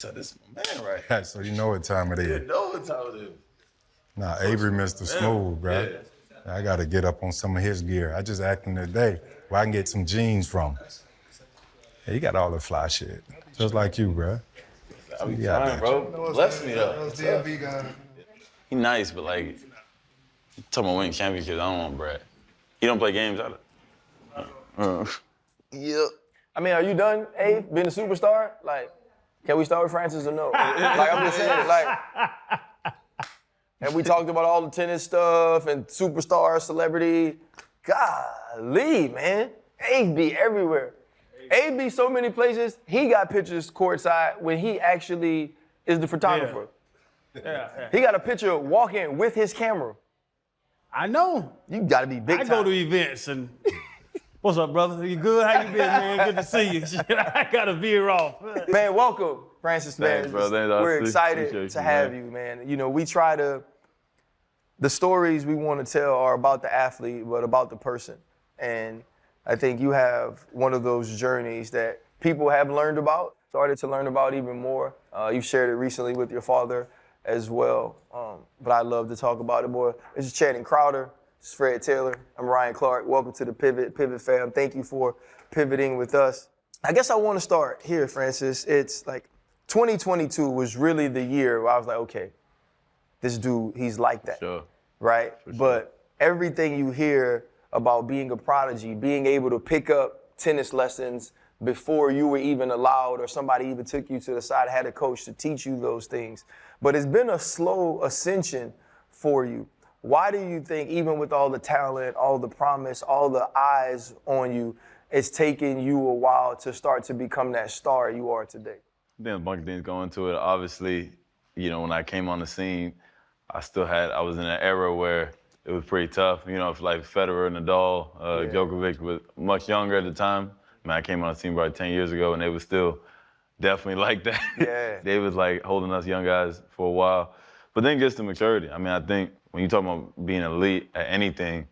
So this is my man right here. So you know what time it is. You know what time it is. Nah, Avery Mr. Smooth, bro. Yeah. I got to get up on some of his gear. I just asked him today where I can get some jeans from. Hey, he got all the fly shit, just like you, bro. I be trying, bro. Bless me, though. He nice, but like, talking about winning championships, I don't want Brad. He don't play games either. Yep. I mean, are you done, Abe, being a superstar? Like, can we start with Francis or no? Like, I'm just saying, like, and we talked about all the tennis stuff and superstar, celebrity. Golly, man. Abe be everywhere. Abe be so many places, he got pictures courtside when he actually is the photographer. Yeah. He got a picture walking with his camera. I know. You gotta be big time. I go to events and, what's up, brother? You good? How you been, man? Good to see you. Shit, I gotta veer off. Man, welcome, Francis, man. Thanks, bro. We're excited to have you, man. You know, we try to, the stories we want to tell are about the athlete, but about the person. And I think you have one of those journeys that people have learned about, started to learn about even more. You've shared it recently with your father as well. But I love to talk about it more. This is Channing Crowder. This is Fred Taylor. I'm Ryan Clark. Welcome to the Pivot fam. Thank you for pivoting with us. I guess I want to start here, Francis. It's like 2022 was really the year where I was like, okay, this dude, he's like that. Sure. Right? For sure. But everything you hear about being a prodigy, being able to pick up tennis lessons before you were even allowed or somebody even took you to the side, had a coach to teach you those things. But it's been a slow ascension for you. Why do you think, even with all the talent, all the promise, all the eyes on you, it's taken you a while to start to become that star you are today? I think a bunch of things go into it. Obviously, you know, when I came on the scene, I was in an era where it was pretty tough. You know, like Federer, Nadal, Djokovic was much younger at the time. I mean, I came on the scene probably 10 years ago, and they were still definitely like that. Yeah. They was like holding us young guys for a while. But then it gets to maturity. I mean, I think when you talk about being elite at anything,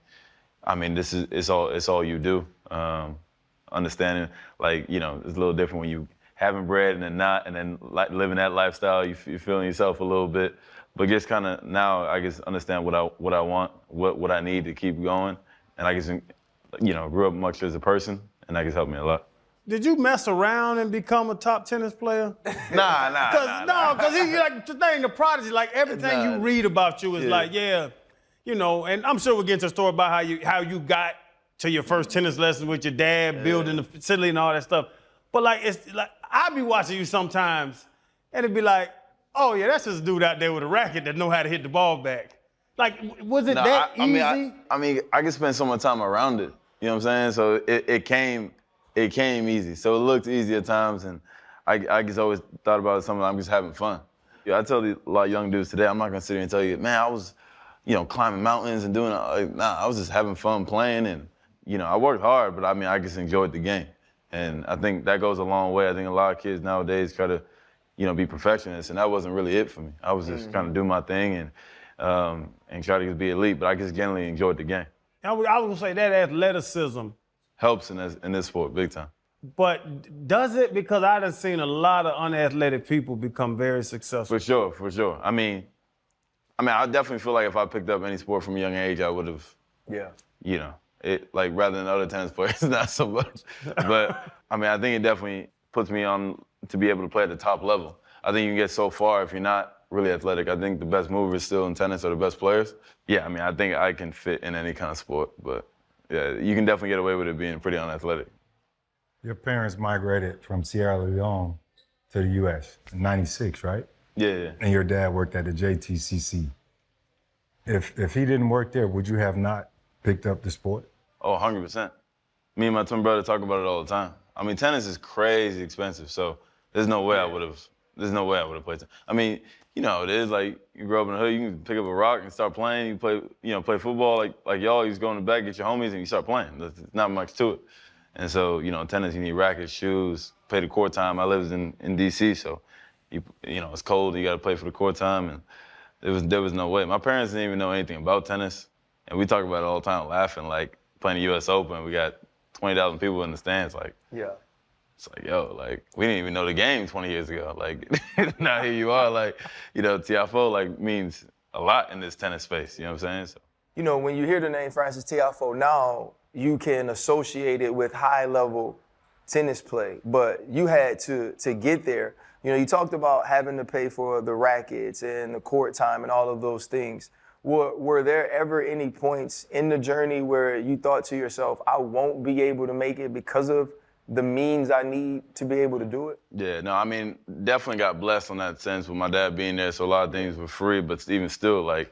I mean, it's all you do. Understanding, like, you know, it's a little different when you having bread and then not, and then like living that lifestyle, you're feeling yourself a little bit. But just kind of now, I guess, understand what I want, what I need to keep going. And I guess, you know, grew up much as a person, and that has helped me a lot. Did you mess around and become a top tennis player? Nah. Because he like the thing, the prodigy, like everything you read about you is like, yeah, you know, and I'm sure we'll get to a story about how you got to your first tennis lessons with your dad, building the facility and all that stuff. But like, it's like, I be watching you sometimes, and it'd be like, oh yeah, that's just a dude out there with a racket that know how to hit the ball back. Like, was it that easy? I mean, I could spend so much time around it. You know what I'm saying? So it came easy. So it looked easy at times, and I just always thought about it something. I'm just having fun. Yeah, I tell a lot of young dudes today, I'm not gonna sit here and tell you, man, I was, you know, climbing mountains and doing, nah, I was just having fun playing, and you know, I worked hard, but I mean, I just enjoyed the game, and I think that goes a long way. I think a lot of kids nowadays try to, you know, be perfectionists, and that wasn't really it for me. I was just trying to do my thing and try to just be elite, but I just generally enjoyed the game. I was gonna say that athleticism helps in this sport big time. But does it? Because I done seen a lot of unathletic people become very successful. For sure. I mean, I definitely feel like if I picked up any sport from a young age, I would have, you know, it like rather than other tennis players, not so much. But I mean, I think it definitely puts me on to be able to play at the top level. I think you can get so far if you're not really athletic. I think the best movers still in tennis are the best players. Yeah, I mean, I think I can fit in any kind of sport, but yeah, you can definitely get away with it being pretty unathletic. Your parents migrated from Sierra Leone to the U.S. in '96, right? Yeah. And your dad worked at the JTCC. If he didn't work there, would you have not picked up the sport? Oh, 100%. Me and my twin brother talk about it all the time. I mean, tennis is crazy expensive, so there's no way I would have played it. I mean, you know, it is like you grow up in the hood, you can pick up a rock and start playing. You play football like y'all. You just go in the back, get your homies, and you start playing. There's not much to it. And so, you know, tennis, you need rackets, shoes, pay the court time. I lived in D.C., so you know, it's cold. You got to play for the court time, and there was no way. My parents didn't even know anything about tennis, and we talk about it all the time, laughing. Like playing the U.S. Open, we got 20,000 people in the stands. Like, It's like, yo, like, we didn't even know the game 20 years ago. Like, now here you are, like, you know, Tiafoe, like, means a lot in this tennis space, you know what I'm saying? So. You know, when you hear the name Francis Tiafoe now, you can associate it with high-level tennis play, but you had to get there. You know, you talked about having to pay for the rackets and the court time and all of those things. Were there ever any points in the journey where you thought to yourself, I won't be able to make it because of the means I need to be able to do it? Yeah, no, I mean, definitely got blessed on that sense with my dad being there, so a lot of things were free, but even still, like,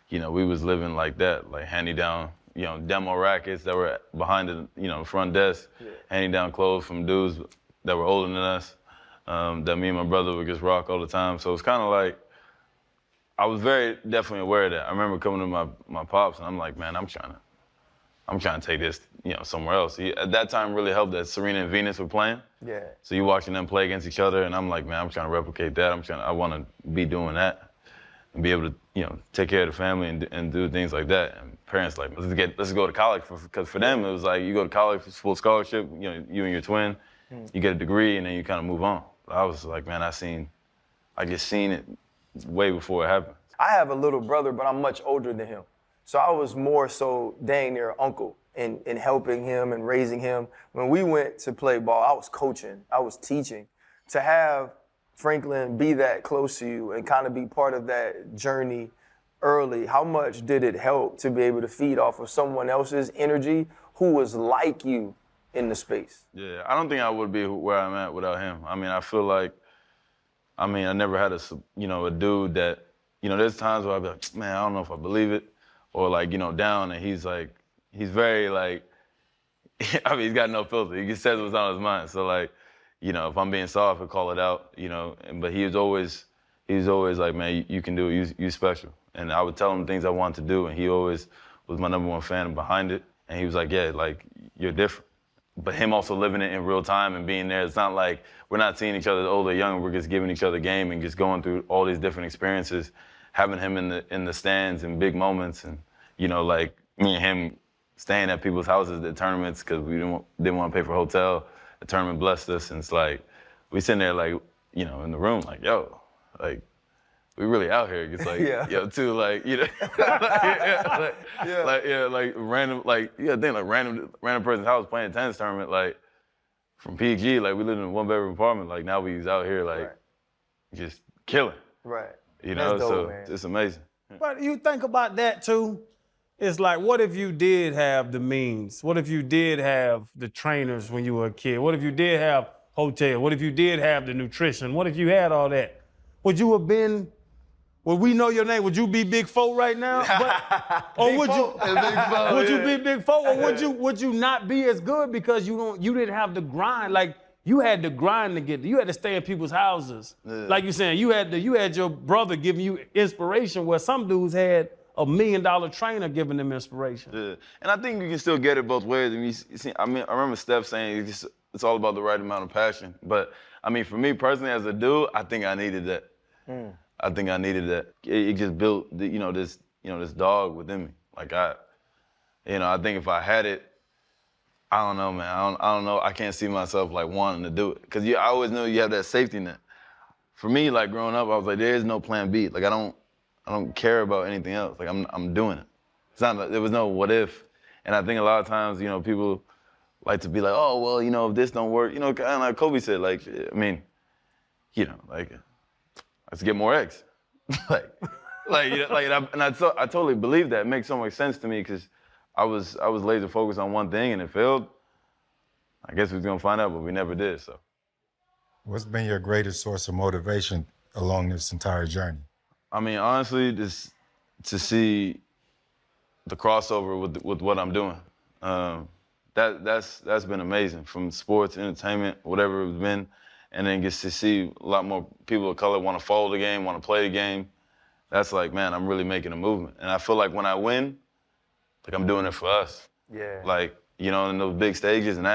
you know, we was living like that, like handing down, you know, demo rackets that were behind the, you know, front desk, handing down clothes from dudes that were older than us, that me and my brother would just rock all the time. So it's kind of like, I was very definitely aware of that. I remember coming to my pops and I'm like, man, I'm trying to take this, you know, somewhere else. At that time really helped that Serena and Venus were playing. Yeah. So you watching them play against each other and I'm like, man, I'm trying to replicate that. I want to be doing that and be able to, you know, take care of the family and do things like that. And parents like, let's go to college, because for them it was like, you go to college, full scholarship, you know, you and your twin, you get a degree and then you kind of move on. I was like, man, I just seen it way before it happened. I have a little brother, but I'm much older than him. So I was more so dang near uncle in helping him and raising him. When we went to play ball, I was coaching, I was teaching. To have Franklin be that close to you and kind of be part of that journey early, how much did it help to be able to feed off of someone else's energy who was like you in the space? Yeah, I don't think I would be where I'm at without him. I mean, I feel like, I never had a dude that, you know, there's times where I'd be like, man, I don't know if I believe it, or like, you know, down, and he's very like, I mean, he's got no filter. He just says what's on his mind. So like, you know, if I'm being soft, he'll call it out, you know, but he was always like, man, you can do it, you special. And I would tell him things I wanted to do, and he always was my #1 fan behind it. And he was like, yeah, like, you're different. But him also living it in real time and being there, it's not like we're not seeing each other old or young, we're just giving each other game and just going through all these different experiences, having him in the stands in big moments, and, you know, like me and him staying at people's houses at tournaments because we didn't want to pay for a hotel. The tournament blessed us, and it's like, we sitting there like, you know, in the room like, yo, like, we really out here. It's like, yo, too, like, you know, like random, like, think like random person's house playing a tennis tournament, like, from PG, like, we lived in a 1-bedroom apartment, like, now we out here, like, just killing. Right. You know, dope, so man. it's amazing. But you think about that too. It's like, what if you did have the means? What if you did have the trainers when you were a kid? What if you did have hotel? What if you did have the nutrition? What if you had all that? Would you have been, would we know your name? Would you be Big Foe right now? Or would you be Big Foe? Or would you not be as good because you didn't have the grind? Like, you had the grind to get there. You had to stay in people's houses. Yeah. Like you're saying, you had your brother giving you inspiration where some dudes had $1 million trainer giving them inspiration. Yeah, and I think you can still get it both ways. I remember Steph saying it's all about the right amount of passion. But I mean, for me personally as a dude, I think I needed that. I think I needed that. It just built, this dog within me. Like I think if I had it, I don't know, man. I don't know. I can't see myself like wanting to do it, because I always knew you have that safety net. For me, like growing up, I was like, there is no plan B. Like I don't care about anything else. Like I'm doing it. There was no what if. And I think a lot of times, you know, people like to be like, oh, well, you know, if this don't work, you know, kind of like Kobe said, like, I mean, you know, like, let's get more eggs. I totally believe that. It makes so much sense to me, because I was laser focused on one thing and it failed. I guess we was gonna find out, but we never did, so. What's been your greatest source of motivation along this entire journey? I mean, honestly, just to see the crossover with what I'm doing. That's been amazing, from sports, entertainment, whatever it's been, and then just to see a lot more people of color want to follow the game, want to play the game. That's like, man, I'm really making a movement. And I feel like when I win, like I'm doing it for us. Yeah. Like, you know, in those big stages, and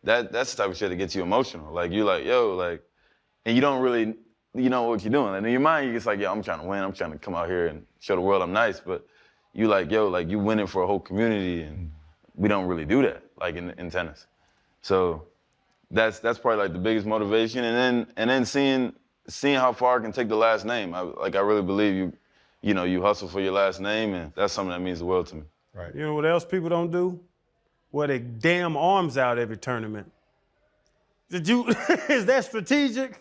that's the type of shit that gets you emotional. Like, you're like, yo, like, and you don't really, you know what you're doing. And in your mind, you're just like, yo, I'm trying to win. I'm trying to come out here and show the world I'm nice. But you like, yo, like, you winning for a whole community, and we don't really do that, like, in tennis. So that's probably like the biggest motivation. And then seeing how far I can take the last name. I really believe you hustle for your last name, and that's something that means the world to me. Right. You know what else people don't do? Wear their damn arms out every tournament. Is that strategic?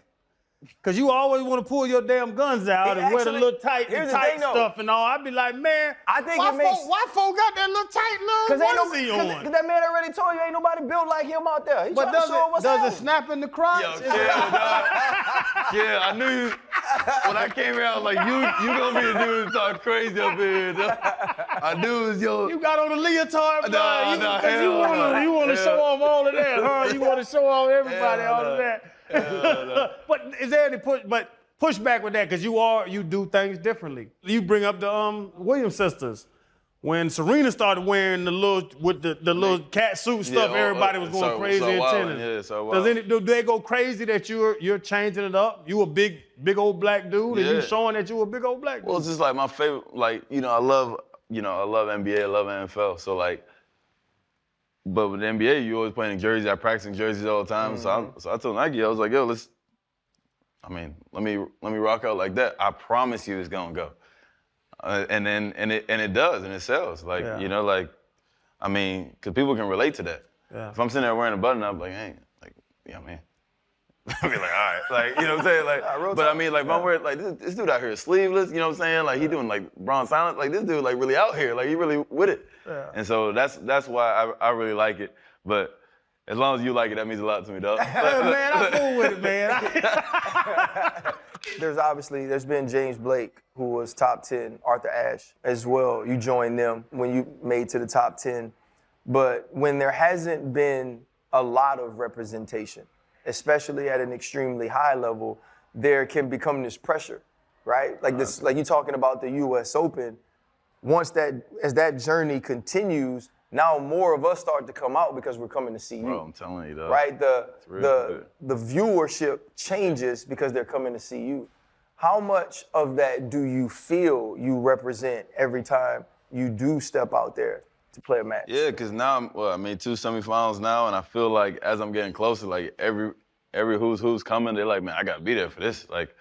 Because you always want to pull your damn guns out and wear the little tight stuff and all. I'd be like, man, I think why folk got that little tight little onesie on? Because that man already told you ain't nobody built like him out there. He But trying to show what's does happening. it snap in the crotch? Yo, yeah, I knew you. When I came here, I was like, you gonna be the dude that talk crazy up here. Dog. I knew it was your. You got on a leotard, bro. Nah, you want to show off all of that, huh? You want to show off everybody all of that. But is there any pushback with that? Because you do things differently. You bring up the Williams sisters. When Serena started wearing the little cat suit stuff, everybody was going crazy in tennis. Do they go crazy that you're changing it up? You a big old black dude, and you showing that you a big old black dude? Well, it's just like my favorite. Like I love NBA, I love NFL. So like. But with the NBA, you always playing in jerseys. I practice in jerseys all the time. Mm-hmm. So I told Nike, I was like, yo, let me rock out like that. I promise you it's gonna go. And it does, and it sells. Like, because people can relate to that. Yeah. If I'm sitting there wearing a button up, like, hey, like, man. I be like, all right, like, you know what I'm saying? Like, but I mean, like, if I'm wearing, like, this dude out here is sleeveless, you know what I'm saying? Like, he doing, like, bronze silent. Like, this dude, like, really out here. Like, he really with it. Yeah. And so that's why I really like it. But as long as you like it, that means a lot to me, dog. Man, I fool with it, man. There's been James Blake, who was top 10, Arthur Ashe as well. You joined them when you made to the top 10. But when there hasn't been a lot of representation, especially at an extremely high level, there can become this pressure, right? Like this, like you talking about the U.S. Open. As that journey continues, now more of us start to come out because we're coming to see you. Bro, I'm telling you, though. Right? The viewership changes because they're coming to see you. How much of that do you feel you represent every time you do step out there to play a match? Yeah, because now I made 2 semifinals now, and I feel like as I'm getting closer, like every who's coming, they're like, man, I gotta be there for this. Like,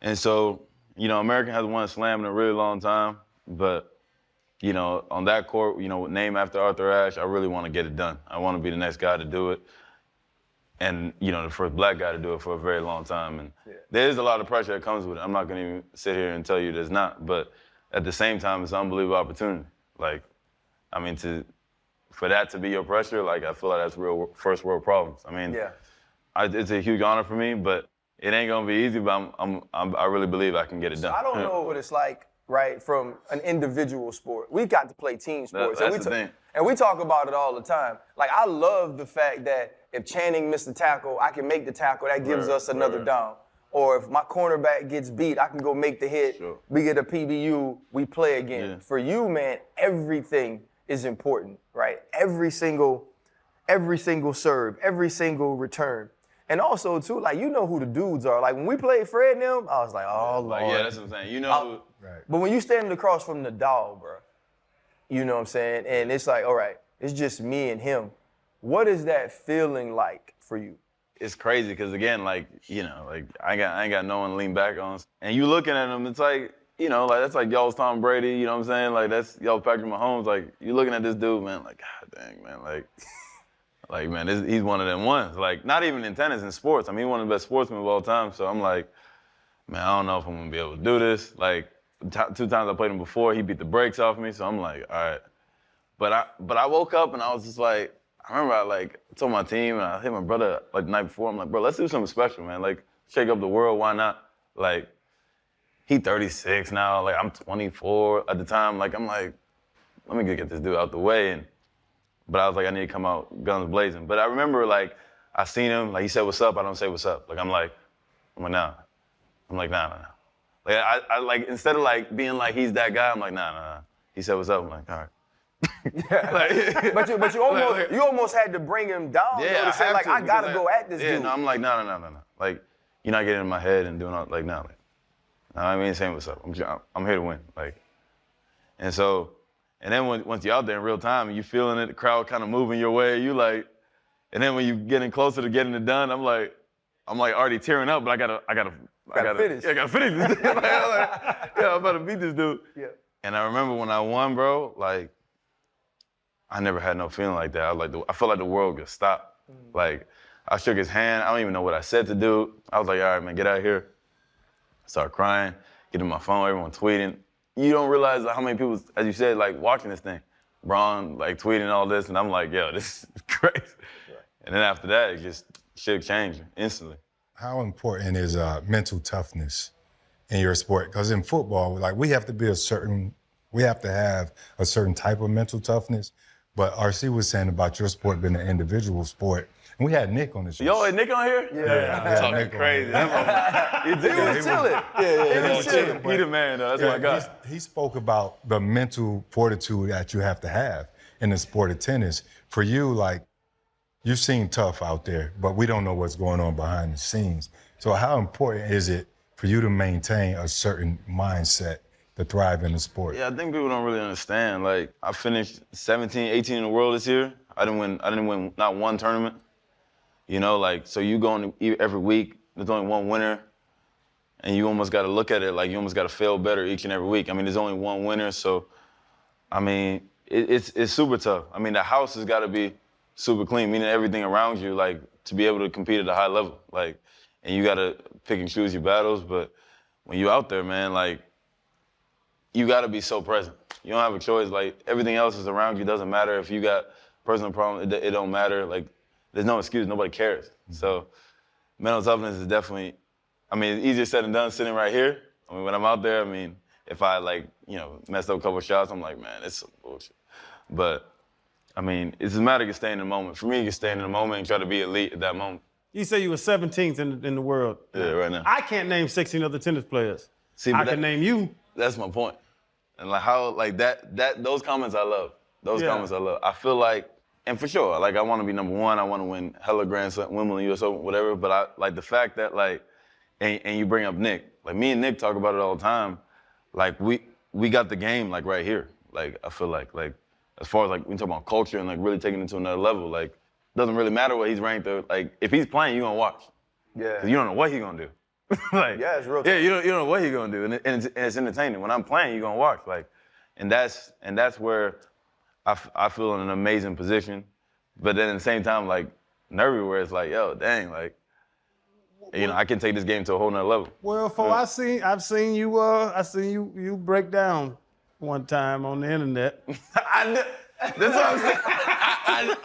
and so, American hasn't won a slam in a really long time, but on that court, name after Arthur Ashe, I really want to get it done. I want to be the next guy to do it, and the first black guy to do it for a very long time. And there's a lot of pressure that comes with it. I'm not gonna even sit here and tell you there's not, but at the same time, it's an unbelievable opportunity. Like, I mean, for that to be your pressure, like, I feel like that's real first world problems. I mean, it's a huge honor for me, but it ain't gonna be easy. But I really believe I can get it done. I don't know what it's like, right, from an individual sport. We got to play team sports. That's the thing. And we talk about it all the time. Like, I love the fact that if Channing missed the tackle, I can make the tackle. That gives us another down. Or if my cornerback gets beat, I can go make the hit. Sure. We get a PBU, we play again. Yeah. For you, man, everything is important, right? Every single serve, every single return. And also, too, like, you know who the dudes are. Like, when we played Fred and them, I was like, oh, Lord. Yeah, that's what I'm saying. Right. But when you standing across from Nadal, bro, you know what I'm saying? And it's like, all right, it's just me and him. What is that feeling like for you? It's crazy because, again, like, I ain't got no one to lean back on. And you looking at him, it's like, like, that's like y'all's Tom Brady, you know what I'm saying? Like, that's y'all's Patrick Mahomes. Like, you looking at this dude, man, like, God dang, man, like, man, he's one of them ones. Like, not even in tennis, in sports. I mean, he's one of the best sportsmen of all time. So I'm like, man, I don't know if I'm going to be able to do this. Like, 2 times I played him before, he beat the brakes off me. So I'm like, all right. But I woke up and I was just like, I remember I told my team and I hit my brother like the night before. I'm like, bro, let's do something special, man. Like, shake up the world, why not? Like, he 36 now, like, I'm 24 at the time. Like, I'm like, let me get this dude out the way. But I was like, I need to come out guns blazing. But I remember, like, I seen him, like, he said, what's up? I don't say what's up. Like, I'm like, nah. I'm like, nah. Like, I like, instead of, like, being like, he's that guy, I'm like, nah. He said, what's up? I'm like, all right. Yeah. but you almost had to bring him down. Yeah, to say, like, I gotta go at this dude. Yeah, no, I'm like, no. Like, you're not getting in my head and doing all, like, nah. Like, no, I mean, saying what's up. I'm here to win. Like, and so, and then once you're out there in real time and you feeling it, the crowd kind of moving your way, you like, And then when you getting closer to getting it done, I'm like already tearing up, but I gotta finish. Yeah, I gotta finish this. I'm about to beat this dude. Yeah. And I remember when I won, bro, like, I never had no feeling like that. I felt like the world could stop. Like, I shook his hand. I don't even know what I said to dude. I was like, all right, man, get out of here. Start crying, get in my phone, everyone tweeting. You don't realize how many people, as you said, like, watching this thing. Braun, like, tweeting all this, and I'm like, yo, this is crazy. Right. And then after that, it just, shit changed instantly. How important is mental toughness in your sport? Because in football, like, we have to have a certain type of mental toughness. But RC was saying about your sport being an individual sport. And we had Nick on the show. Yo, is Nick on here? Yeah. Talking crazy. He was chilling. Yeah, he was chilling. He the man, though. That's my guy. He spoke about the mental fortitude that you have to have in the sport of tennis. For you, like, you seem tough out there, but we don't know what's going on behind the scenes. So how important is it for you to maintain a certain mindset to thrive in the sport? Yeah, I think people don't really understand. Like, I finished 17, 18 in the world this year. I didn't win not one tournament. You know, like, so you go in every week, there's only one winner, and you almost got to look at it like you almost got to fail better each and every week. I mean, there's only one winner, so, I mean, it's super tough. I mean, the house has got to be super clean, meaning everything around you, like, to be able to compete at a high level. Like, and you got to pick and choose your battles, but when you're out there, man, like, you got to be so present. You don't have a choice. Like, everything else is around you. Doesn't matter if you got personal problems. It don't matter. Like, there's no excuse. Nobody cares. So mental toughness is definitely, I mean, it's easier said than done sitting right here. I mean, when I'm out there, I mean, if I, like, you know, messed up a couple of shots, I'm like, man, it's some bullshit. But, I mean, it's a matter of staying in the moment. For me, you can stay in the moment and try to be elite at that moment. You say you were 17th in the world. Yeah, right now. I can't name 16 other tennis players. See, I can name you. That's my point. And like how, like those comments I love. Those comments I love. I feel like, and for sure, like, I want to be number one. I want to win hella Grand Slam, Wimbledon, US Open, whatever. But I like the fact that, like, and you bring up Nick. Like, me and Nick talk about it all the time. Like, we got the game, like, right here. Like, I feel like as far as, like, we talk about culture and, like, really taking it to another level. Like, it doesn't really matter what he's ranked or, like, if he's playing, you're gonna watch. Yeah. 'Cause you don't know what he's gonna do. Like, yeah, it's real. Yeah, you don't know what he's gonna do, and it's entertaining. When I'm playing, you're gonna watch. Like, and that's where I feel in an amazing position. But then at the same time, like, nervy, where it's like, yo, dang, like, you know, I can take this game to a whole nother level. Well, I've seen you break down one time on the internet. That's what I'm saying.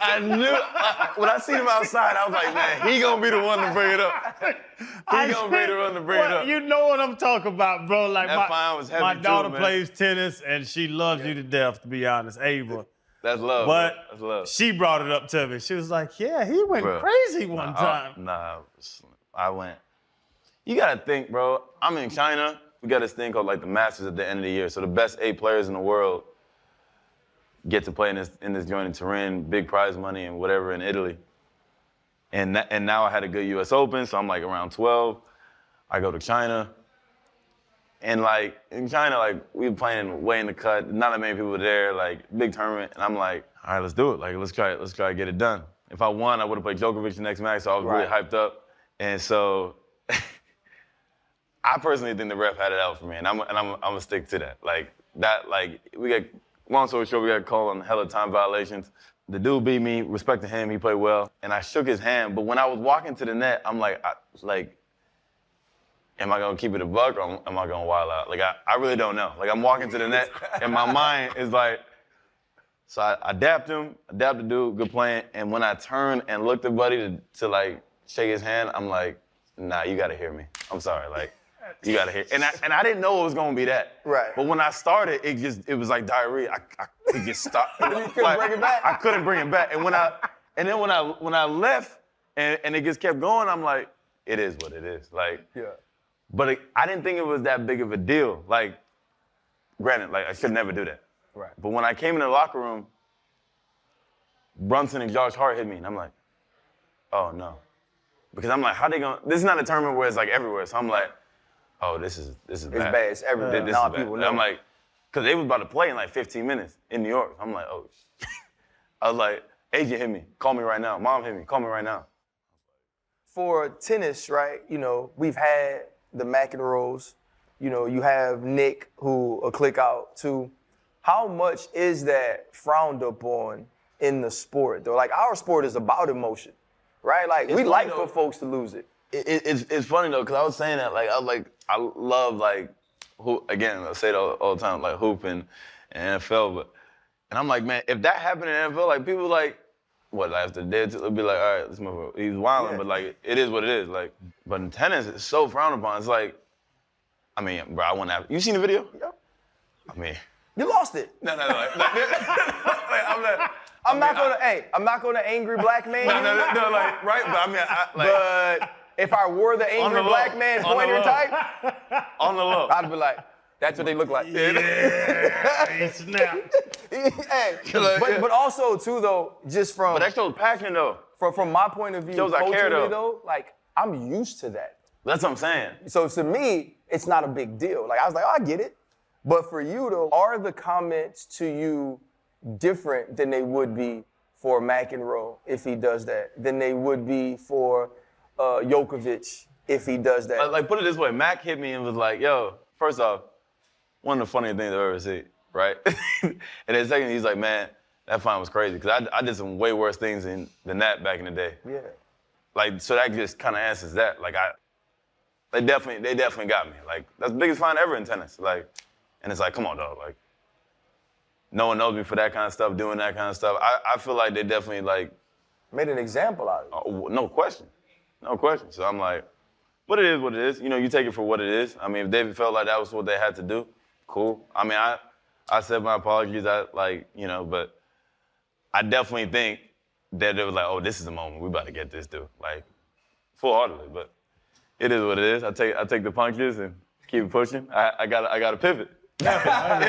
I knew, when I seen him outside, I was like, man, he gonna be the one to bring it up. He gonna be the one to bring it up. You know what I'm talking about, bro. Like, that fine was heavy my daughter too, man. plays tennis, and she loves you to death, to be honest, Ava. That's love, But that's love. she brought it up to me. She was like, yeah, he went crazy one time. I went. You gotta think, bro, I'm in China. We got this thing called, like, the Masters at the end of the year. So the best 8 players in the world get to play in this joint in Turin, big prize money and whatever in Italy. And now I had a good US Open, so I'm, like, around 12. I go to China. And, like, in China, like, we were playing way in the cut. Not that many people were there, like, big tournament. And I'm like, all right, let's do it. Like, let's try to get it done. If I won, I would have played Djokovic the next match, so I was really hyped up. And so I personally think the ref had it out for me, and I'm gonna stick to that. Like, we got, long story short, we got called on hella time violations. The dude beat me, respected him, he played well, and I shook his hand. But when I was walking to the net, I'm like, am I gonna keep it a buck or am I gonna wild out? Like, I really don't know. Like, I'm walking to the net, and my mind is like, so I dapped the dude, good playing, and when I turned and looked at Buddy to like, shake his hand, I'm like, nah, you gotta hear me. I'm sorry, like, you gotta hear. And I didn't know it was gonna be that. Right. But when I started, it was like diarrhea. I could just stop. You couldn't bring it back? I couldn't bring it back. And then when I left and it just kept going, I'm like, it is what it is. Like, yeah. But I didn't think it was that big of a deal. Like, granted, like, I should never do that. Right. But when I came in the locker room, Brunson and Josh Hart hit me, and I'm like, oh no. Because I'm like, how they gonna, this is not a tournament where it's like everywhere. So I'm like, oh, this is bad. It's bad, it's everywhere. This Now is bad. people know. I'm like, because they was about to play in like 15 minutes in New York. I'm like, oh, I was like, agent hit me, call me right now. Mom hit me, call me right now. For tennis, right, you know, we've had the McEnroes, you know, you have Nick who a click out too. How much is that frowned upon in the sport though? Like our sport is about emotion, right? Like we like for folks to lose it. It's funny though, cause I was saying that I love like again I say it all the time, like hoop and NFL, and I'm like, man, if that happened in NFL, like people like what like after dead, it'll be like, all right, this motherfucker, he's wilding, but like it is what it is, like. But in tennis, it's so frowned upon. It's like, I mean, bro, I wouldn't have. You seen the video? Yeah. I mean, you lost it. no, I'm not gonna angry black man. No, like right, but I mean, but if I wore the angry black man pointer type, on the low, I'd be like, that's what they look like. Yeah, he snapped. Hey, but also too though, just from. But that shows passion though. From my point of view, shows I care though, like I'm used to that. That's what I'm saying. So to me, it's not a big deal. Like I was like, oh, I get it. But for you though, are the comments to you different than they would be for McEnroe if he does that, than they would be for Djokovic if he does that? Like put it this way, Mac hit me and was like, yo, first off, one of the funniest things I've ever seen, right? And then second, he's like, man, that fight was crazy, because I did some way worse things than that back in the day. Yeah. Like, so that just kind of answers that. Like, they definitely got me. Like, that's the biggest fight ever in tennis. Like, and it's like, come on, dog. Like, no one knows me for that kind of stuff, doing that kind of stuff. I feel like they definitely, like... Made an example out of it. No question. No question. So I'm like, but it is what it is. You know, you take it for what it is. I mean, if David felt like that was what they had to do, cool. I mean, I said my apologies, but I definitely think that it was like, oh, this is the moment. We about to get this dude. Like, full-heartedly. But it is what it is. I take the punches and keep it pushing. I got to pivot. I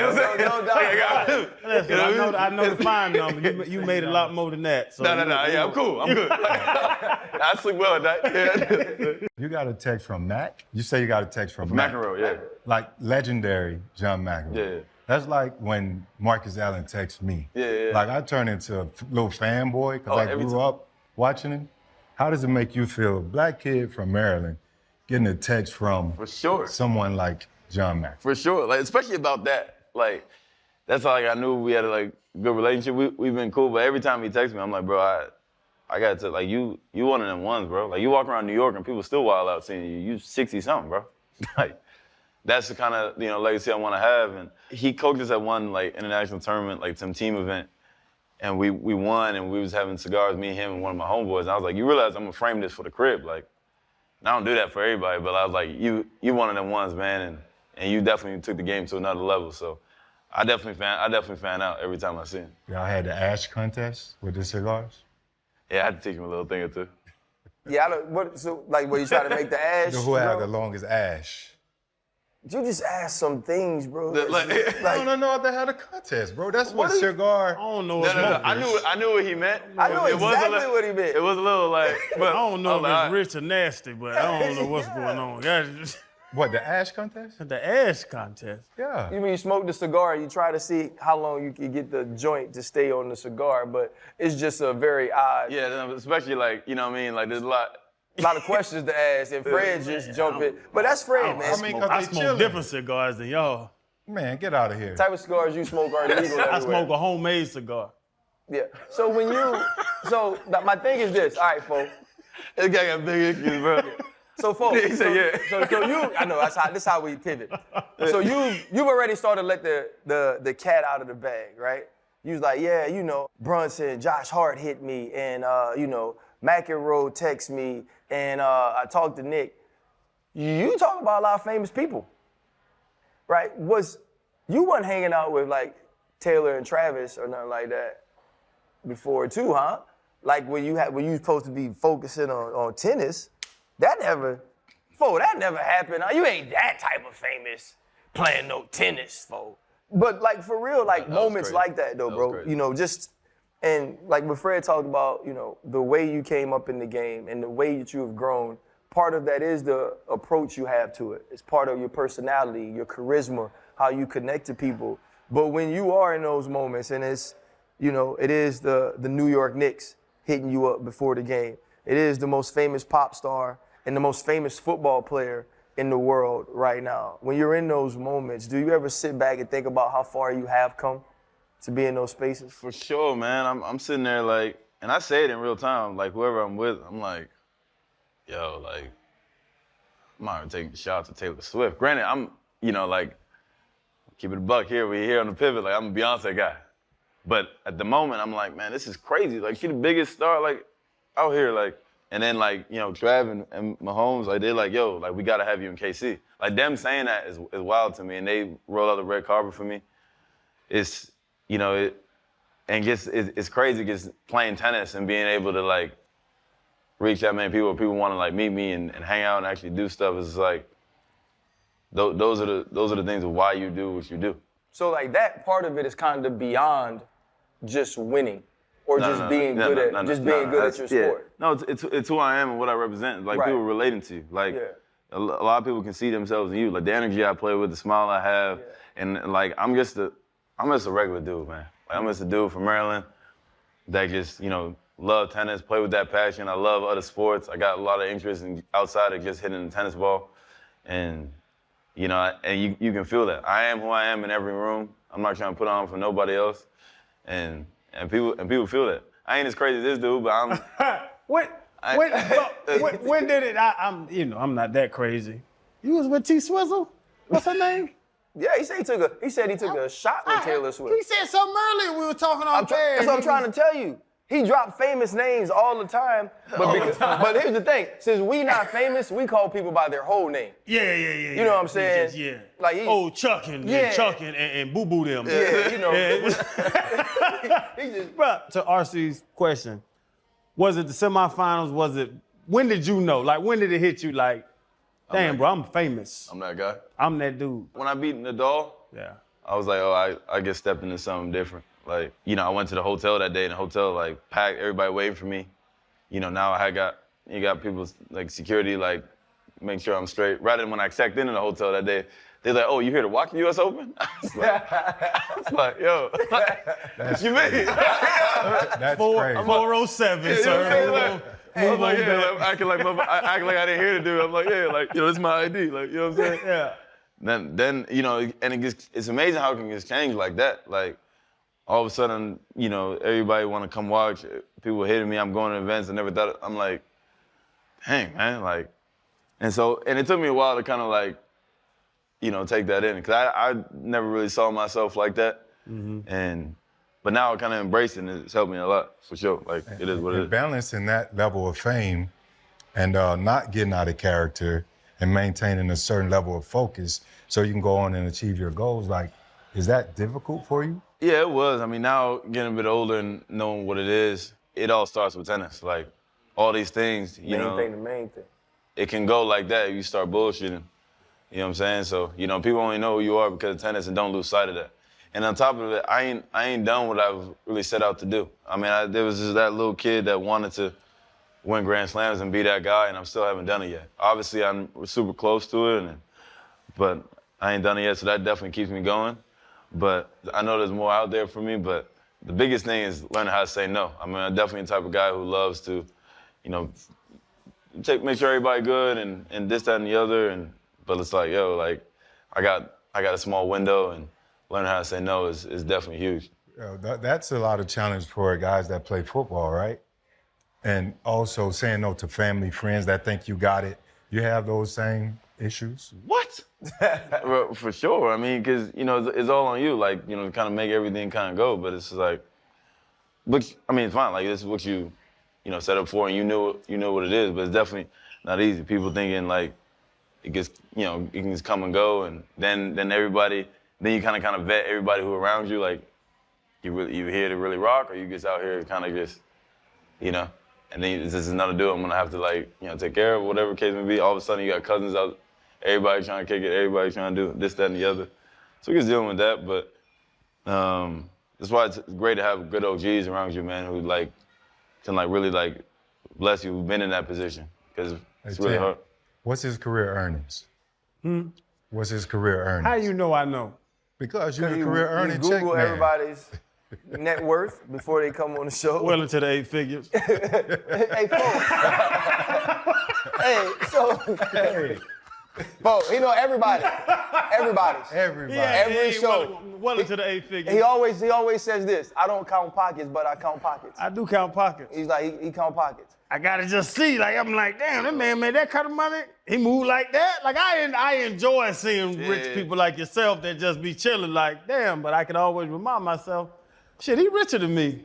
know the fine number. You made a lot more than that. So no. Yeah, I'm cool. I'm good. I sleep well at night. You got a text from Mac? You say you got a text from Mac? McEnroe, yeah. Like legendary John McEnroe. Yeah. That's like when Marcus Allen texts me. Yeah. Like I turn into a little fanboy because I grew up watching him. How does it make you feel, a black kid from Maryland, getting a text from someone like John Mack? For sure, like especially about that. Like that's how I knew we had a good relationship. We've been cool, but every time he texts me, I'm like, bro, I got to you one of them ones, bro. Like you walk around New York and people still wild out seeing you. You 60-something, bro. Like that's the kind of legacy I want to have. And he coached us at one international tournament, like some team event, and we won, and we was having cigars, me, him, and one of my homeboys. And I was like, you realize I'm gonna frame this for the crib, like. And I don't do that for everybody, but I was like, you one of them ones, man, and you definitely took the game to another level. So I definitely fan out every time I see him. Y'all had the ash contest with the cigars? Yeah, I had to teach him a little thing or two. Yeah, where you try to make the ash? Who had the longest ash? You just asked some things, bro. No, they had a contest, bro. That's what cigar. I don't know. No. I knew what he meant. I knew exactly what he meant. It was a little but I don't know if it's rich or nasty, but I don't know what's going on. What, the ash contest? The ash contest. Yeah. You mean you smoke the cigar, you try to see how long you can get the joint to stay on the cigar, but it's just a very odd. Yeah, especially there's a lot of questions to ask, and Fred just jumped in. But that's Fred, man. I smoke different cigars than y'all. Man, get out of here. The type of cigars you smoke are legal everywhere. I smoke a homemade cigar. Yeah. So my thing is this. All right, folks. This guy got big issues, bro. So, folks. He said, yeah. So you, I know this is how we pivot. So you've already started to let the cat out of the bag, right? You was like, yeah, Brunson, Josh Hart hit me, and McEnroe text me, and I talked to Nick. You talk about a lot of famous people, right? You wasn't hanging out with Taylor and Travis or nothing like that before too, huh? Like when you supposed to be focusing on tennis, that never happened. You ain't that type of famous playing no tennis, folks. But for real, moments like that though, bro. And what Fred talked about, the way you came up in the game and the way that you have grown, part of that is the approach you have to it. It's part of your personality, your charisma, how you connect to people. But when you are in those moments and it's You know, it is the New York Knicks hitting you up before the game. It is the most famous pop star and the most famous football player in the world right now. When you're in those moments, do you ever sit back and think about how far you have come to be in those spaces? For sure, man. I'm sitting there like, and I say it in real time, like whoever I'm with, I'm like, yo, like, I'm not gonna take shots at Taylor Swift. Granted, I'm, you know, like, keep it a buck here, we here on the pivot, like I'm a Beyonce guy. But at the moment, I'm like, man, this is crazy. Like, she the biggest star, like, out here, like, and then like, you know, Trav and Mahomes, like they're like, yo, like we gotta have you in KC. Like them saying that is wild to me, and they roll out the red carpet for me. It's, you know, it's crazy just playing tennis and being able to like reach that many people. People want to like meet me and hang out and actually do stuff. It's like those are the things of why you do what you do. So like that part of it is kind of beyond just winning. Or being good at your sport. Yeah. No, it's who I am and what I represent. Like people relating to you. Like a lot of people can see themselves in you. Like the energy I play with, the smile I have, and like I'm just a regular dude, man. Like I'm just a dude from Maryland that just, you know, love tennis, play with that passion. I love other sports. I got a lot of interest in outside of just hitting the tennis ball, and you know, and you can feel that. I am who I am in every room. I'm not trying to put on for nobody else, and people feel that. I ain't as crazy as this dude, but I'm. When did it? I'm not that crazy. You was with T Swizzle? What's her name? Yeah, he said he took a shot with Taylor Swift. He said something earlier. We were talking on air. That's what I'm trying to tell you. He dropped famous names all the time, but here's the thing: since we not famous, we call people by their whole name. Yeah. You know what I'm saying? Yeah. Like Chuckin' and Chuckin' and Boo Boo them. Yeah, you know. Bruh, to RC's question, was it the semifinals? When did you know? Like, when did it hit you? Like, damn, bro, I'm famous. I'm that guy. I'm that dude. When I beat Nadal, I was like, oh, I get stepped into something different. Like, you know, I went to the hotel that day, and the hotel, like, packed, everybody waiting for me. You know, now you got people, like, security, like, make sure I'm straight. Rather than when I checked into the hotel that day, they're like, oh, you here to watch the U.S. Open? I was like, yo, what you mean? That's crazy. 407, sir. I was like, acting like I didn't hear the dude. I'm like, yeah, like, you know, this is my ID. Like, you know what I'm saying? Yeah. Then you know, and it's amazing how it can just change like that. Like, all of a sudden, you know, everybody want to come watch. People hitting me. I'm going to events. I never thought. I'm like, dang, man, like, and it took me a while to kind of like, you know, take that in, because I never really saw myself like that, but now I kind of embrace it, and it's helped me a lot for sure. Like it is what it is. Balancing that level of fame, and not getting out of character, and maintaining a certain level of focus, so you can go on and achieve your goals. Like, is that difficult for you? Yeah, it was. I mean, now getting a bit older and knowing what it is, it all starts with tennis. Like, all these things, you know. The main thing. It can go like that if you start bullshitting. You know what I'm saying? So, you know, people only know who you are because of tennis, and don't lose sight of that. And on top of it, I ain't done what I've really set out to do. I mean, there was just that little kid that wanted to win Grand Slams and be that guy, and I still haven't done it yet. Obviously, I'm super close to it, but I ain't done it yet, so that definitely keeps me going. But I know there's more out there for me, but the biggest thing is learning how to say no. I mean, I'm definitely the type of guy who loves to, you know, make sure everybody good and this, that, and the other. But it's like, yo, like, I got a small window, and learning how to say no is definitely huge. That's a lot of challenge for guys that play football, right? And also saying no to family, friends that think you got it. You have those same issues? What? Well, for sure. I mean, because, you know, it's all on you, like, you know, to kind of make everything kind of go. But it's like, I mean, it's fine. Like, this is what you know, set up for, and you know what it is. But it's definitely not easy. People thinking, like, it gets, you know, it can just come and go. And then you kind of vet everybody who around you. Like, you here to really rock, or you just out here to kind of just, you know. And then this is another dude I'm gonna have to, like, you know, take care of, whatever case may be. All of a sudden you got cousins out, everybody trying to kick it, everybody trying to do this, that, and the other. So we're just dealing with that, but that's why it's great to have good OGs around you, man, who like can like really like bless you, who've been in that position, because it's really hard. What's his career earnings? What's his career earnings? How you know I know? Because you're the career earning check Google man. everybody's. net worth before they come on the show. Well into the 8 figures. Hey, folks. Hey, so. Hey. Folks, you know, everybody's. Everybody. Yeah, Every show. Well into the 8 figures. He always says this, I don't count pockets, but I count pockets. I do count pockets. He's like, he count pockets. I gotta just see, like, I'm like, damn, that man made that kind of money. He moved like that. Like, I enjoy seeing rich people like yourself that just be chilling, like, damn, but I can always remind myself, shit, he richer than me.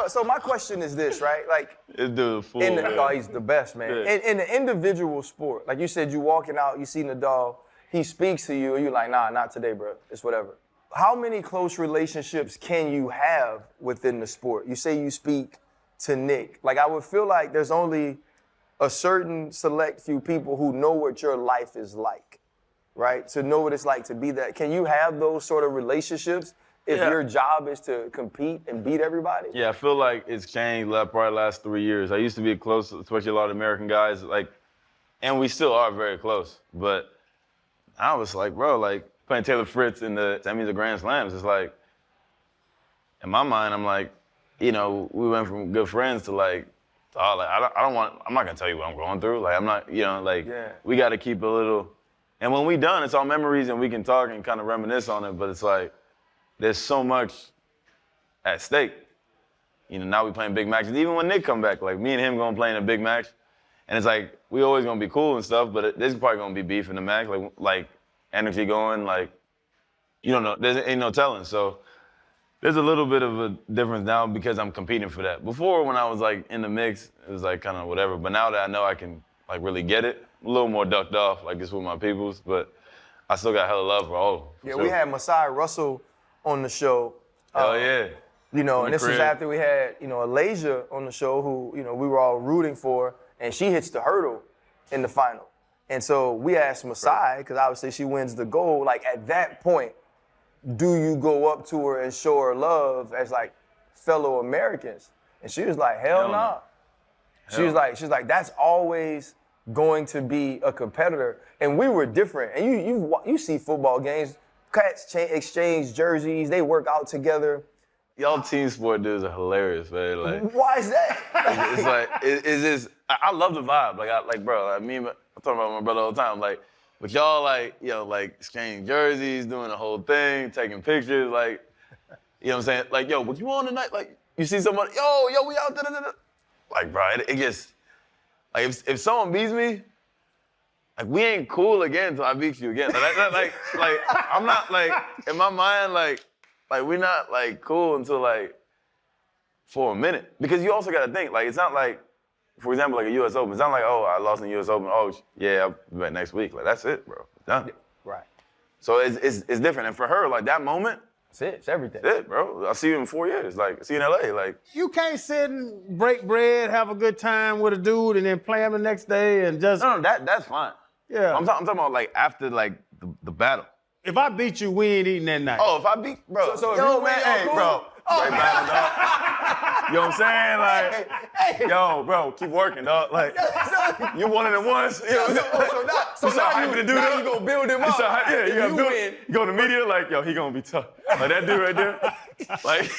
So my question is this, right? Like, This dude a fool. oh, he's the best, man. Yeah. In the individual sport, like you said, you walking out, you see Nadal, he speaks to you, and you're like, nah, not today, bro. It's whatever. How many close relationships can you have within the sport? You say you speak to Nick. Like, I would feel like there's only a certain select few people who know what your life is like, right? To know what it's like to be that. Can you have those sort of relationships if your job is to compete and beat everybody? Yeah, I feel like it's changed probably the last 3 years. I used to be close, especially a lot of American guys, like, and we still are very close. But I was like, bro, like playing Taylor Fritz in the semis of Grand Slams, it's like, in my mind, I'm like, you know, we went from good friends to like, I'm not gonna tell you what I'm going through. Like, I'm not, you know, like, we gotta keep a little, and when we done, it's all memories and we can talk and kind of reminisce on it, but it's like, there's so much at stake. You know, now we playing big matches. Even when Nick come back, like me and him gonna play in a big match, and it's like, we always gonna be cool and stuff, but there's probably gonna be beef in the match, like energy going, like, you don't know, ain't no telling. So there's a little bit of a difference now because I'm competing for that. Before, when I was like in the mix, it was like kind of whatever. But now that I know I can like really get it, I'm a little more ducked off, like just with my peoples. But I still got hella love for all. Yeah, we had Masai Russell on the show. Oh yeah. You know, and this was after we had, you know, Alasia on the show who, you know, we were all rooting for, and she hits the hurdle in the final. And so we asked Masai, because obviously she wins the gold, like at that point, do you go up to her and show her love as like fellow Americans? And she was like, hell no. She was like, that's always going to be a competitor. And we were different. And you see football games, cats exchange jerseys, they work out together. Y'all team sport dudes are hilarious, man. Like, why is that? it's like, it's just, I love the vibe. Like, bro, I'm talking about my brother all the time. Like, but y'all like, you know, like exchanging jerseys, doing the whole thing, taking pictures, like, you know what I'm saying? Like, yo, what you on tonight? Like, you see somebody, yo, we out there. Like, bro, it gets, like, if someone beats me, like, we ain't cool again until I beat you again. Like, I'm not, like, in my mind, like, we're not, like, cool until, like, for a minute. Because you also gotta think, like, it's not like, for example, like a U.S. Open, it's not like, oh, I lost in the U.S. Open, oh, yeah, I'll be back next week. Like, that's it, bro. It's done. Right. So it's different. And for her, like, that moment, that's it. It's everything. That's it, bro. I'll see you in 4 years. Like, see you in L.A. Like, You can't sit and break bread, have a good time with a dude, and then play him the next day and just... No, that's fine. Yeah. I'm talking about, like, after, like, the battle. If I beat you, we ain't eating that night. Oh, if I beat, bro. So if yo, you man, win, hey, cool? bro. Great battle, dog. You know what I'm saying? Like, yo, bro, keep working, dog. Like, you won it at once. You know what I'm saying? Now you gonna build him up. Yeah, you gotta you do win. it. You go to the media, like, yo, he gonna be tough. Like, that dude right there. Like,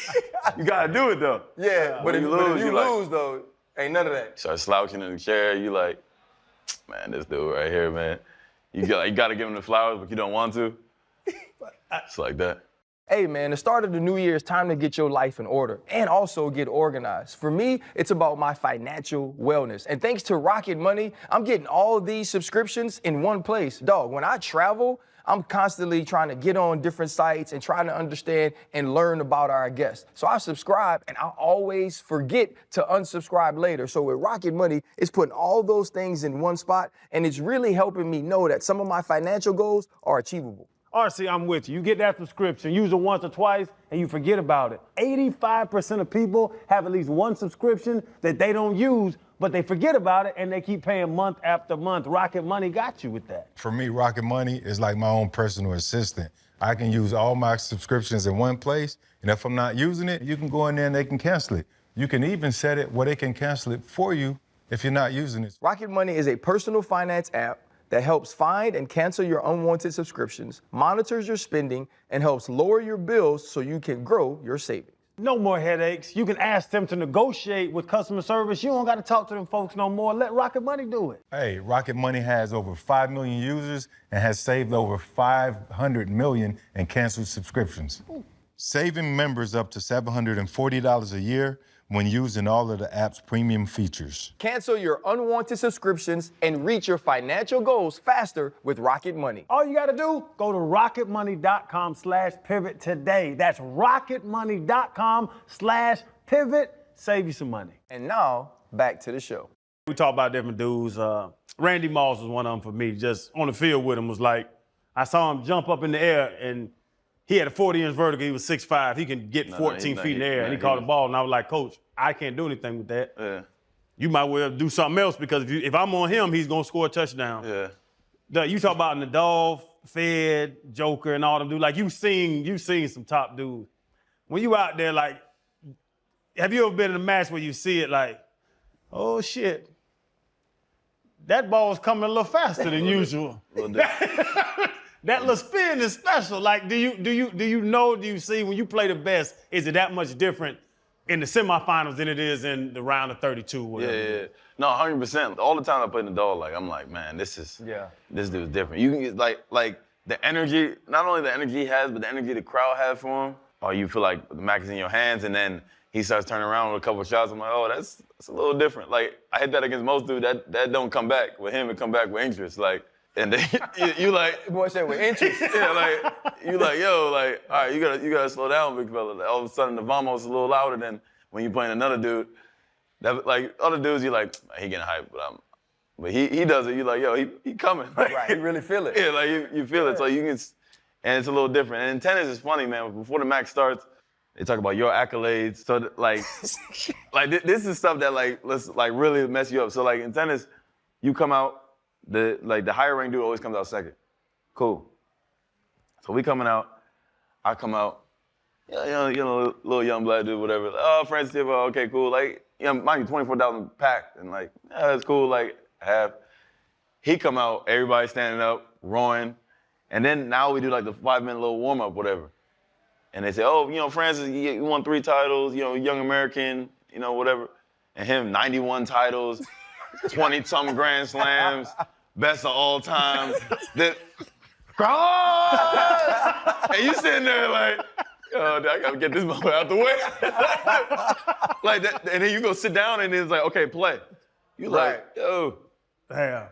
you gotta do it, though. Yeah, but if you lose, like, though, ain't none of that. start slouching in the chair, you like, man, this dude right here, man. You gotta give him the flowers, but you don't want to. It's like that. Hey man, the start of the new year is time to get your life in order and also get organized. For me, it's about my financial wellness. And thanks to Rocket Money, I'm getting all these subscriptions in one place. Dog, when I travel, I'm constantly trying to get on different sites and trying to understand and learn about our guests. So I subscribe and I always forget to unsubscribe later. So with Rocket Money, it's putting all those things in one spot and it's really helping me know that some of my financial goals are achievable. RC, I'm with you. You get that subscription, use it once or twice, and you forget about it. 85% of people have at least one subscription that they don't use, but they forget about it, and they keep paying month after month. Rocket Money got you with that. For me, Rocket Money is like my own personal assistant. I can use all my subscriptions in one place, and if I'm not using it, you can go in there and they can cancel it. You can even set it where they can cancel it for you if you're not using it. Rocket Money is a personal finance app that helps find and cancel your unwanted subscriptions, monitors your spending, and helps lower your bills so you can grow your savings. No more headaches. You can ask them to negotiate with customer service. You don't got to talk to them folks no more. Let Rocket Money do it. Hey, Rocket Money has over 5 million users and has saved over 500 million in canceled subscriptions. Saving members up to $740 a year when using all of the app's premium features. Cancel your unwanted subscriptions and reach your financial goals faster with Rocket Money. All you got to do, go to rocketmoney.com/pivot today. That's rocketmoney.com/pivot. Save you some money. And now, back to the show. We talk about different dudes. Randy Moss was one of them for me. Just on the field with him was like, I saw him jump up in the air and he had a 40-inch vertical. He was 6'5". He can get 14 feet in the air, and he caught the ball. And I was like, Coach, I can't do anything with that. Yeah. You might well do something else because if I'm on him, he's gonna score a touchdown. Yeah. You talk about Nadal, Fed, Joker, and all them dudes. Like you seen some top dudes. When you out there, like, have you ever been in a match where you see it like, oh shit, that ball's coming a little faster than usual. That little spin is special. Like, do you see when you play the best, is it that much different in the semifinals than it is in the round of 32? Whatever? Yeah. No, 100%. All the time I play the dog, like, I'm like, man, this dude's different. You can get, like the energy, not only the energy he has, but the energy the crowd has for him. Or you feel like the Mac is in your hands, and then he starts turning around with a couple of shots. I'm like, oh, that's a little different. Like, I hit that against most dudes, that don't come back. With him, it come back with interest. Like, and then you like, Boy said with interest. yeah, like, you like, yo, like, all right, you gotta slow down, big fella. Like, all of a sudden, the vamos is a little louder than when you playing another dude. That, like, other dudes, you like, he getting hyped, but he does it. You like, yo, he coming. Like, Right, he really feel it. Yeah, like you feel it. So you can, and it's a little different. And in tennis, it's funny, man. Before the match starts, they talk about your accolades. So like this is stuff that let's really mess you up. So like in tennis, you come out. The higher ranked dude always comes out second. Cool. So we coming out. I come out. You know, little young black dude, whatever. Like, oh, Francis Tiafoe, okay, cool. Like, mind you, 24,000 packed, and like, yeah, that's cool. Like, half. He come out, everybody standing up, roaring, and then now we do like the 5-minute little warm up, whatever. And they say, oh, Francis, you won 3 titles, young American, whatever. And him, 91 titles, 20-something Grand Slams. Best of all time. And you sitting there like, I gotta get this motherfucker out the way. Like that, and then you go sit down and it's like, okay, play. You like, yo. Yeah.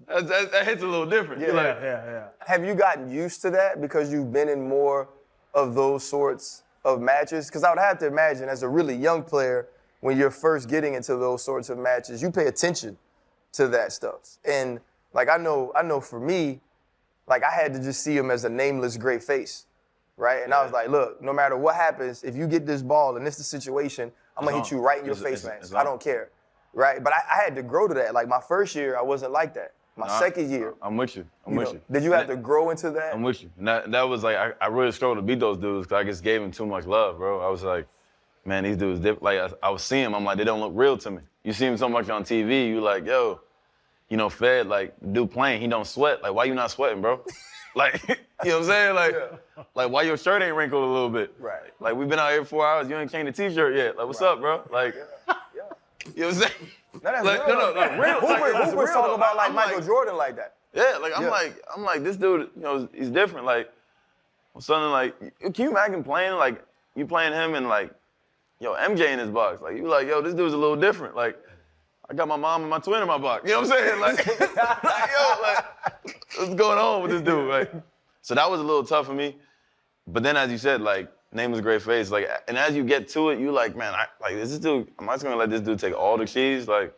That hits a little different. Yeah. Have you gotten used to that because you've been in more of those sorts of matches? Because I would have to imagine as a really young player, when you're first getting into those sorts of matches, you pay attention to that stuff. And like I know for me, like I had to just see him as a nameless great face, right? And I was like, look, no matter what happens, if you get this ball and this is the situation, I'm gonna hit you right in your face, man. I don't care, right? But I had to grow to that. Like my first year, I wasn't like that. My second year. I'm with you. I'm with you. Did you have to grow into that? I'm with you. And that was like, I really struggled to beat those dudes because I just gave them too much love, bro. I was like, man, these dudes different. Like I was seeing them, I'm like, they don't look real to me. You see them so much on TV, you like, yo, Fed, like, dude playing, he don't sweat. Like, why you not sweating, bro? Like, you know what I'm saying? Like, why your shirt ain't wrinkled a little bit? Right. Like, we've been out here 4 hours, you ain't changed the t-shirt yet. Like, what's up, bro? Like, you know what I'm saying? Like, no, real. Who's talking about like Michael Jordan like that? Yeah, like, I'm like, this dude, he's different. Like, something like, can you imagine playing, like, you playing him and like, MJ in his box. Like, you like, this dude's a little different. Like, I got my mom and my twin in my box. You know what I'm saying? Like, what's going on with this dude? Like, so that was a little tough for me. But then, as you said, like, name is a great face. Like, and as you get to it, you like, man, is this dude? Am I just gonna let this dude take all the keys? Like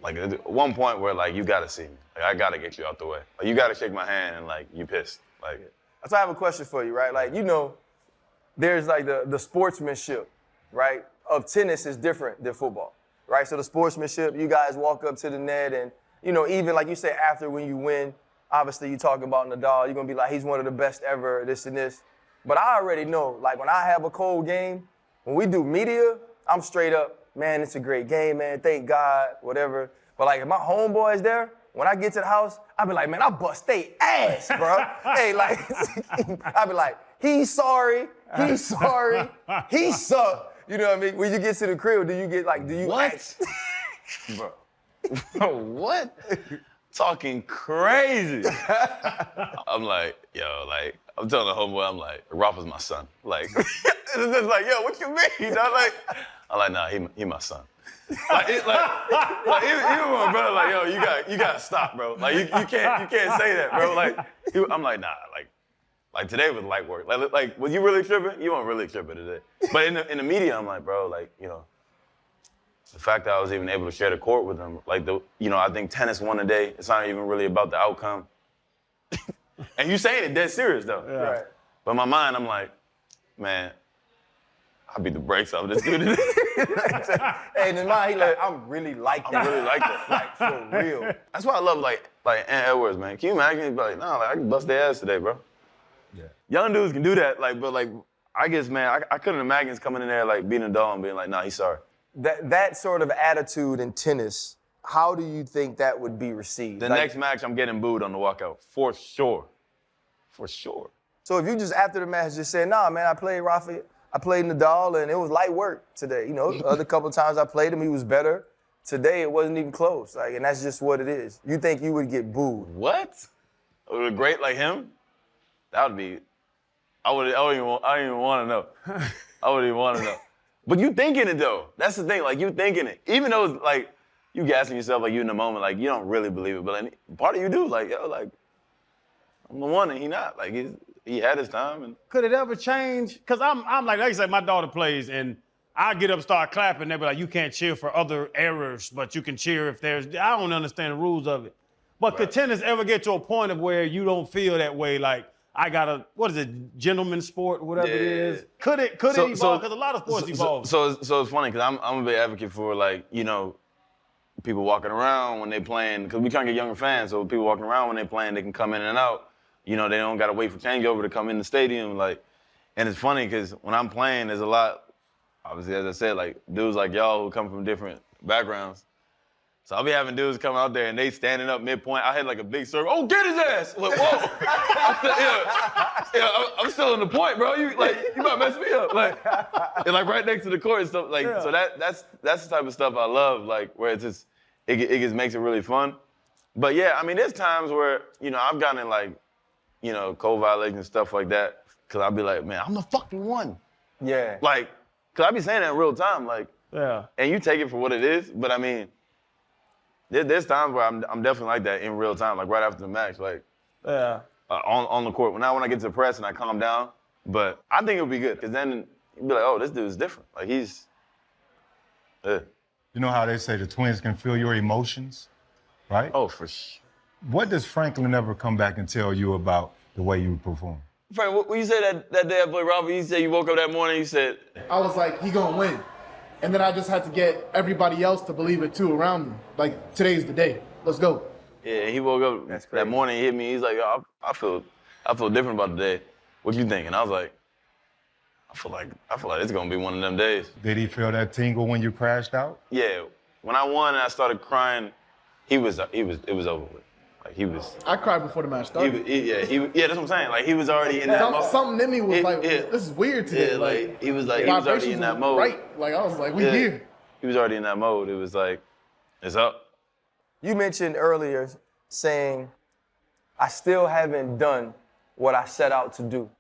at one point where like you gotta see me. Like, I gotta get you out the way. Like, you gotta shake my hand and like you pissed. Like, So I have a question for you, right? Like, there's like the sportsmanship, right, of tennis is different than football, right? So the sportsmanship, you guys walk up to the net and, even like you say after when you win, obviously you talking about Nadal, you're going to be like, he's one of the best ever, this and this. But I already know, like when I have a cold game, when we do media, I'm straight up, man, it's a great game, man, thank God, whatever. But like if my homeboys there, when I get to the house, I be like, man, I bust they ass, bro. Hey, like, I be like, he's sorry, he suck. You know what I mean? When you get to the crib, do you What? act? Bro, what? Talking crazy. I'm like, yo, like, I'm telling the homeboy, I'm like, Rafa's my son. Like, it's just like, yo, what you mean? I'm like, nah, he my son. Like even my brother, like, yo, you gotta stop, bro. Like, you can't say that, bro. Like, I'm like, nah, like today was light work. Like, was you really tripping? You weren't really tripping today. But in the media, I'm like, bro, like, you know, the fact that I was even able to share the court with them, like, I think tennis won a day. It's not even really about the outcome. And you saying it dead serious, though. Yeah. Right. But in my mind, I'm like, man, I beat the brakes off this dude. Hey, in his mind, he like, I'm really like that. I really like that. Like, for real. That's why I love, like Ant Edwards, man. Can you imagine? He'd be like, nah, like, I can bust their ass today, bro. Yeah. Young dudes can do that, like, but, like, I guess, man, I couldn't imagine coming in there, like, beating a dog and being like, nah, he's sorry. That sort of attitude in tennis, how do you think that would be received? The next match, I'm getting booed on the walkout, for sure. For sure. So if you just, after the match, just said, nah, man, I played Nadal, and it was light work today. You know, the other couple of times I played him, he was better. Today, it wasn't even close. Like, and that's just what it is. You think you would get booed? What? A great like him? That would be. I don't even want to know. I wouldn't even want to know. But you thinking it though. That's the thing. Like you thinking it, even though it's like you gassing yourself, like you in the moment, like you don't really believe it, but like, part of you do. Like yo, like I'm the one and he not. Like he had his time. And could it ever change? Cause I'm like I said, my daughter plays and I get up, start clapping. They be like, you can't cheer for other errors, but you can cheer if there's. I don't understand the rules of it. But could tennis ever get to a point of where you don't feel that way? Like I got a, what is it, gentleman's sport, whatever it is. Could it evolve? Because a lot of sports evolve. So it's funny because I'm a big advocate for like, you know, people walking around when they playing, because we trying to get younger fans, so people walking around when they playing, they can come in and out. You know, they don't got to wait for changeover to come in the stadium. Like, and it's funny because when I'm playing, there's a lot, obviously, as I said, like dudes like y'all who come from different backgrounds. So I'll be having dudes come out there and they standing up midpoint. I had like a big circle. Oh, get his ass! Like, whoa! I'm still in the point, bro. You might mess me up. Like, and like right next to the court and stuff. Like, so that's the type of stuff I love. Like, where it just makes it really fun. But yeah, I mean, there's times where I've gotten in like, code violations and stuff like that. Cause I'll be like, man, I'm the fucking one. Yeah. Like, cause I be saying that in real time. Like, yeah. And you take it for what it is. But I mean. There's times where I'm definitely like that in real time, like right after the match, like on the court. When I get to the press and I calm down, but I think it'll be good because then you'll be like, oh, this dude's different. Like he's. You know how they say the twins can feel your emotions, right? Oh, for sure. What does Franklin ever come back and tell you about the way you perform? Frank, when you said that day I played Robert, you said you woke up that morning, you said. I was like, he gonna win. And then I just had to get everybody else to believe it too around me. Like, today's the day. Let's go. Yeah, he woke up that morning, he hit me. He's like, yo, I feel different about the day. What you think? And I was like, I feel like it's gonna be one of them days. Did he feel that tingle when you crashed out? Yeah. When I won and I started crying, it was over with. Like he was. I cried before the match started. Yeah, that's what I'm saying. Like he was already in that mode. Something in me was this is weird today. Yeah, like he was already in that mode. Right. Like I was like, we here. He was already in that mode. It was like, it's up. You mentioned earlier saying, I still haven't done what I set out to do,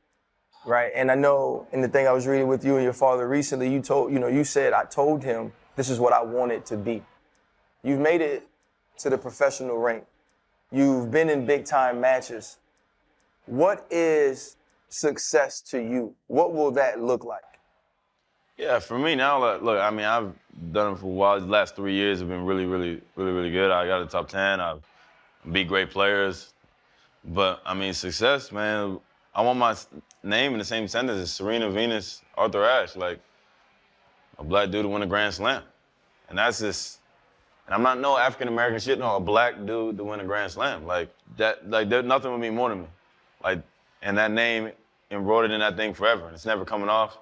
right? And I know in the thing I was reading with you and your father recently, you said, I told him this is what I wanted to be. You've made it to the professional rank. You've been in big time matches. What is success to you? What will that look like? Yeah, for me now, look, I mean, I've done it for a while. The last 3 years have been really, really, really, really good. I got a top 10. I've beat great players. But, I mean, success, man, I want my name in the same sentence as Serena, Venus, Arthur Ashe. Like, a black dude to win a Grand Slam. And that's just, and I'm not no African-American shit, no, a black dude to win a Grand Slam. Like, nothing would mean more to me. Like, and that name embroidered in that thing forever. And it's never coming off.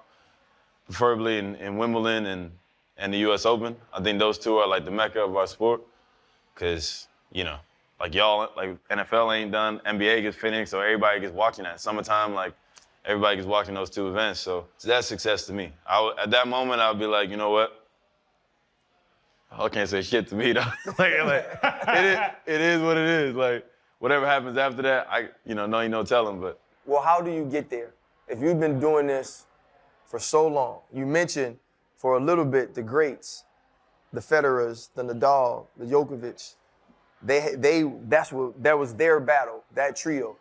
Preferably in Wimbledon and the US Open. I think those two are like the mecca of our sport. because, like y'all, like NFL ain't done, NBA gets finished, so everybody gets watching that. Summertime, like everybody gets watching those two events, so that's success to me. At that moment, I would be like, you know what? I can't say shit to me though. it is what it is. Like whatever happens after that, no telling. But well, how do you get there? If you've been doing this for so long, you mentioned for a little bit the greats, the Federers, the Nadal, the Djokovic. That was their battle, that trio.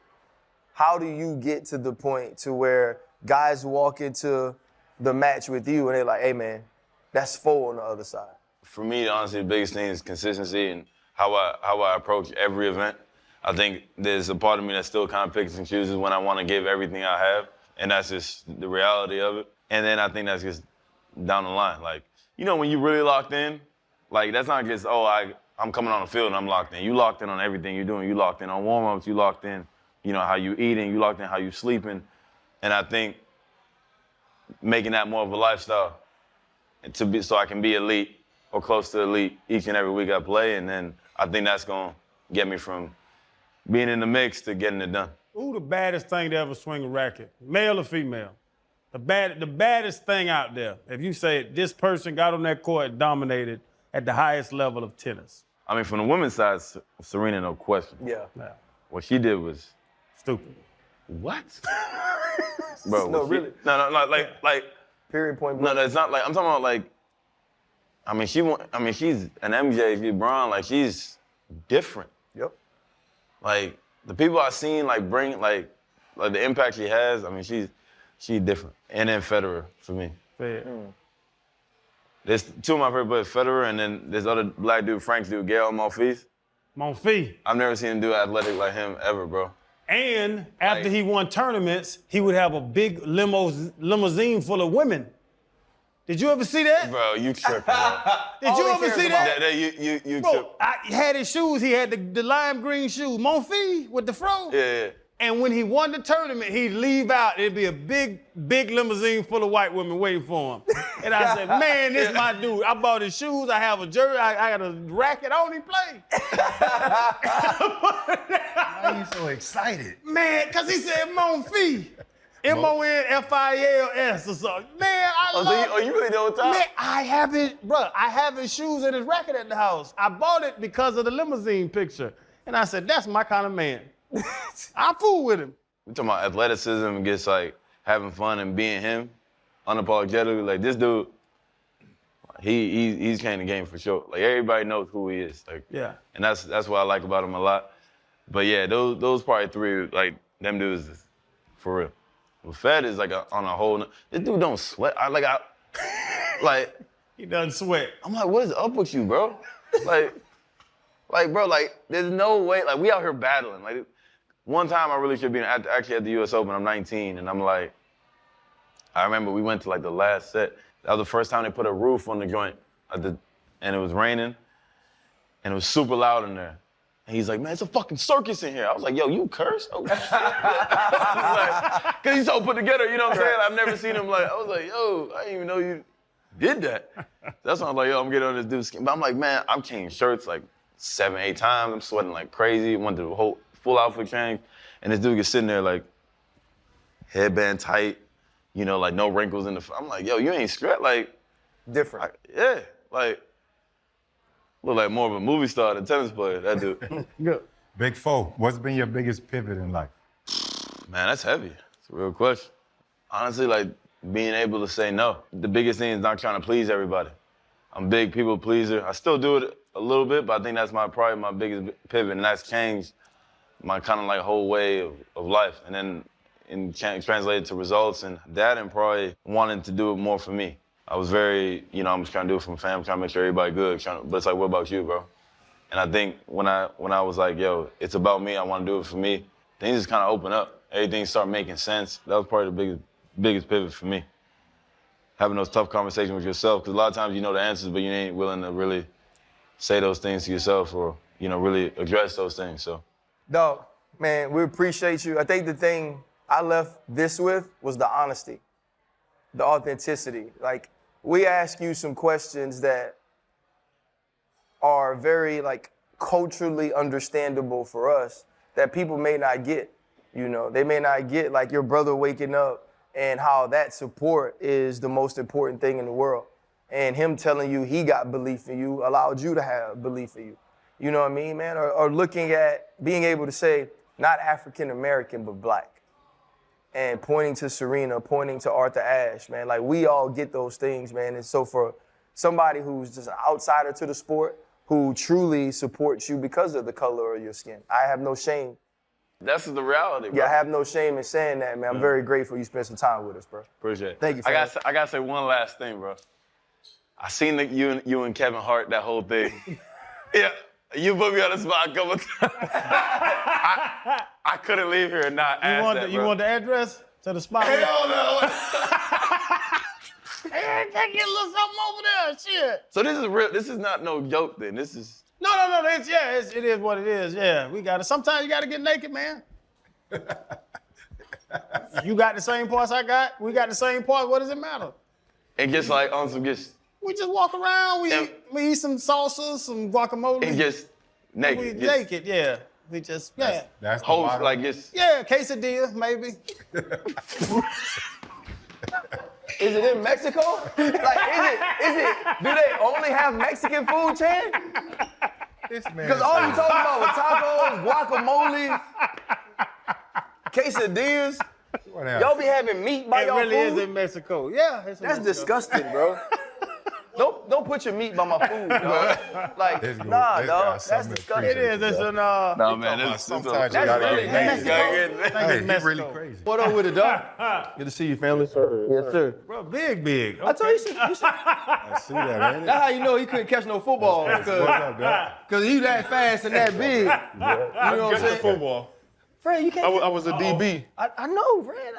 How do you get to the point to where guys walk into the match with you and they're like, hey man, that's 4 on the other side? For me, honestly, the biggest thing is consistency and how I approach every event. I think there's a part of me that still kind of picks and chooses when I want to give everything I have, and that's just the reality of it. And then I think that's just down the line. Like, when you really locked in, like that's not just, I'm coming on the field and I'm locked in. You locked in on everything you're doing. You locked in on warm-ups. You locked in, how you eating. You locked in how you sleeping. And I think making that more of a lifestyle so I can be elite or close to elite each and every week I play. And then I think that's going to get me from being in the mix to getting it done. Who the baddest thing to ever swing a racket, male or female? The baddest thing out there, if you say this person got on that court and dominated at the highest level of tennis. I mean, from the women's side, Serena, no question. Yeah. Yeah. What she did was Stupid. what? Bro, No, really. No, like. Period, point No, blank. that's not like, I'm talking about like, she's an MJ, she's Braun, like she's different. Yep. Like the people I've seen like bring like the impact she has, she's different. And then Federer for me. There's 2 of my favorite players, Federer and then this other black dude, French dude, Gael Monfils. Monfils. I've never seen him do athletic like him ever, bro. And after he won tournaments, he would have a big limousine full of women. Did you ever see that? Bro, you tripping, bro. Did you ever see that? You Bro, tripping. I had his shoes. He had the lime green shoes. Monfils with the fro. Yeah. And when he won the tournament, he'd leave out. It'd be a big limousine full of white women waiting for him. And I said, man, this my dude. I bought his shoes. I have a jersey. I got a racket. I don't even play. Why are you so excited? Man, because he said Monfils. Monfils or something. Man, I love you really know what time? Man, I have his shoes and his racket at the house. I bought it because of the limousine picture. And I said, that's my kind of man. I fool with him. We talking about athleticism and just like having fun and being him, unapologetically. Like this dude, he's changing the game for sure. Like everybody knows who he is. Like Yeah. and that's what I like about him a lot. But yeah, those probably 3, like them dudes is for real. Well, Fed is like on a whole. This dude don't sweat. He doesn't sweat. I'm like, what is up with you, bro? Bro, there's no way. Like we out here battling. Like one time I really should be actually at the U.S. Open. I'm 19, and I'm like, I remember we went to like the last set. That was the first time they put a roof on the joint, and it was raining, and it was super loud in there. And he's like, man, it's a fucking circus in here. I was like, yo, you cursed? Oh, shit. Because he's so put together, you know what I'm saying? I've never seen him like, I was like, yo, I didn't even know you did that. That's when I was like, yo, I'm getting on this dude's skin. But I'm like, man, I'm changing shirts like 7, 8 times. I'm sweating like crazy. Went to the whole full outfit change. And this dude is sitting there like, headband tight, like no wrinkles in the, I'm like, yo, you ain't stressed, like. Different. Look like more of a movie star than a tennis player, that dude. Good. Big Foe, what's been your biggest pivot in life? Man, that's heavy. It's a real question. Honestly, like being able to say no. The biggest thing is not trying to please everybody. I'm a big people pleaser. I still do it a little bit, but I think that's probably my biggest pivot, and that's changed my kind of like whole way of life. And then translated to results, and that and probably wanting to do it more for me. I was very, I'm just trying to do it for my family, trying to make sure everybody good. But it's like, what about you, bro? And I think when I was like, yo, it's about me, I want to do it for me, things just kind of open up. Everything started making sense. That was probably the biggest pivot for me. Having those tough conversations with yourself, because a lot of times you know the answers, but you ain't willing to really say those things to yourself or, really address those things, so. Dog, man, we appreciate you. I think the thing I left this with was the honesty, the authenticity. Like, we ask you some questions that are very, like, culturally understandable for us that people may not get. You know, they may not get like your brother waking up and how that support is the most important thing in the world. And him telling you he got belief in you allowed you to have belief in you. You know what I mean, man? Or looking at being able to say, not African American, but black. And pointing to Serena, pointing to Arthur Ashe, man. Like, we all get those things, man. And so for somebody who's just an outsider to the sport, who truly supports you because of the color of your skin, I have no shame. That's the reality, bro. Yeah, I have no shame in saying that, man. I'm very grateful you spent some time with us, bro. Appreciate it. Thank you, I fam. gotta say one last thing, bro. I seen you and Kevin Hart, that whole thing. Yeah, you put me on the spot a couple times. I couldn't leave here and not ask that, bro. You want the address to the spot? Hell no. Hey, take a little something over there, shit. So this is real. This is not no joke then. This is. No. It is what it is. Yeah, we got it. Sometimes you got to get naked, man. You got the same parts I got. We got the same parts. What does it matter? And just like on some just. We just walk around. We eat some salsa, some guacamole. And just naked. We naked, yeah. We just That's the host motto. like just. Yeah, quesadilla maybe. Is it in Mexico? Like, is it, do they only have Mexican food, Chan? Because all you talking about was tacos, guacamole, quesadillas. Y'all be having meat by y'all really food? is in Mexico. Yeah, it's in That's Mexico. disgusting, bro. Don't put your meat by my food, dog. Like, nah, dog. That's disgusting. It is. It's an No, man. This Sometimes is you gotta really get nasty. naked. Hey, he's Mexico. really crazy. What up with it, dog? Good to see you, family. Yes, sir. Bro, big. I told you, you should. I see that, ain't it? That's how you know he couldn't catch no football. What's up, dog? Because he that fast and that big. You know what I'm saying? Football. Fred, you can't. I was a DB. I know, Fred.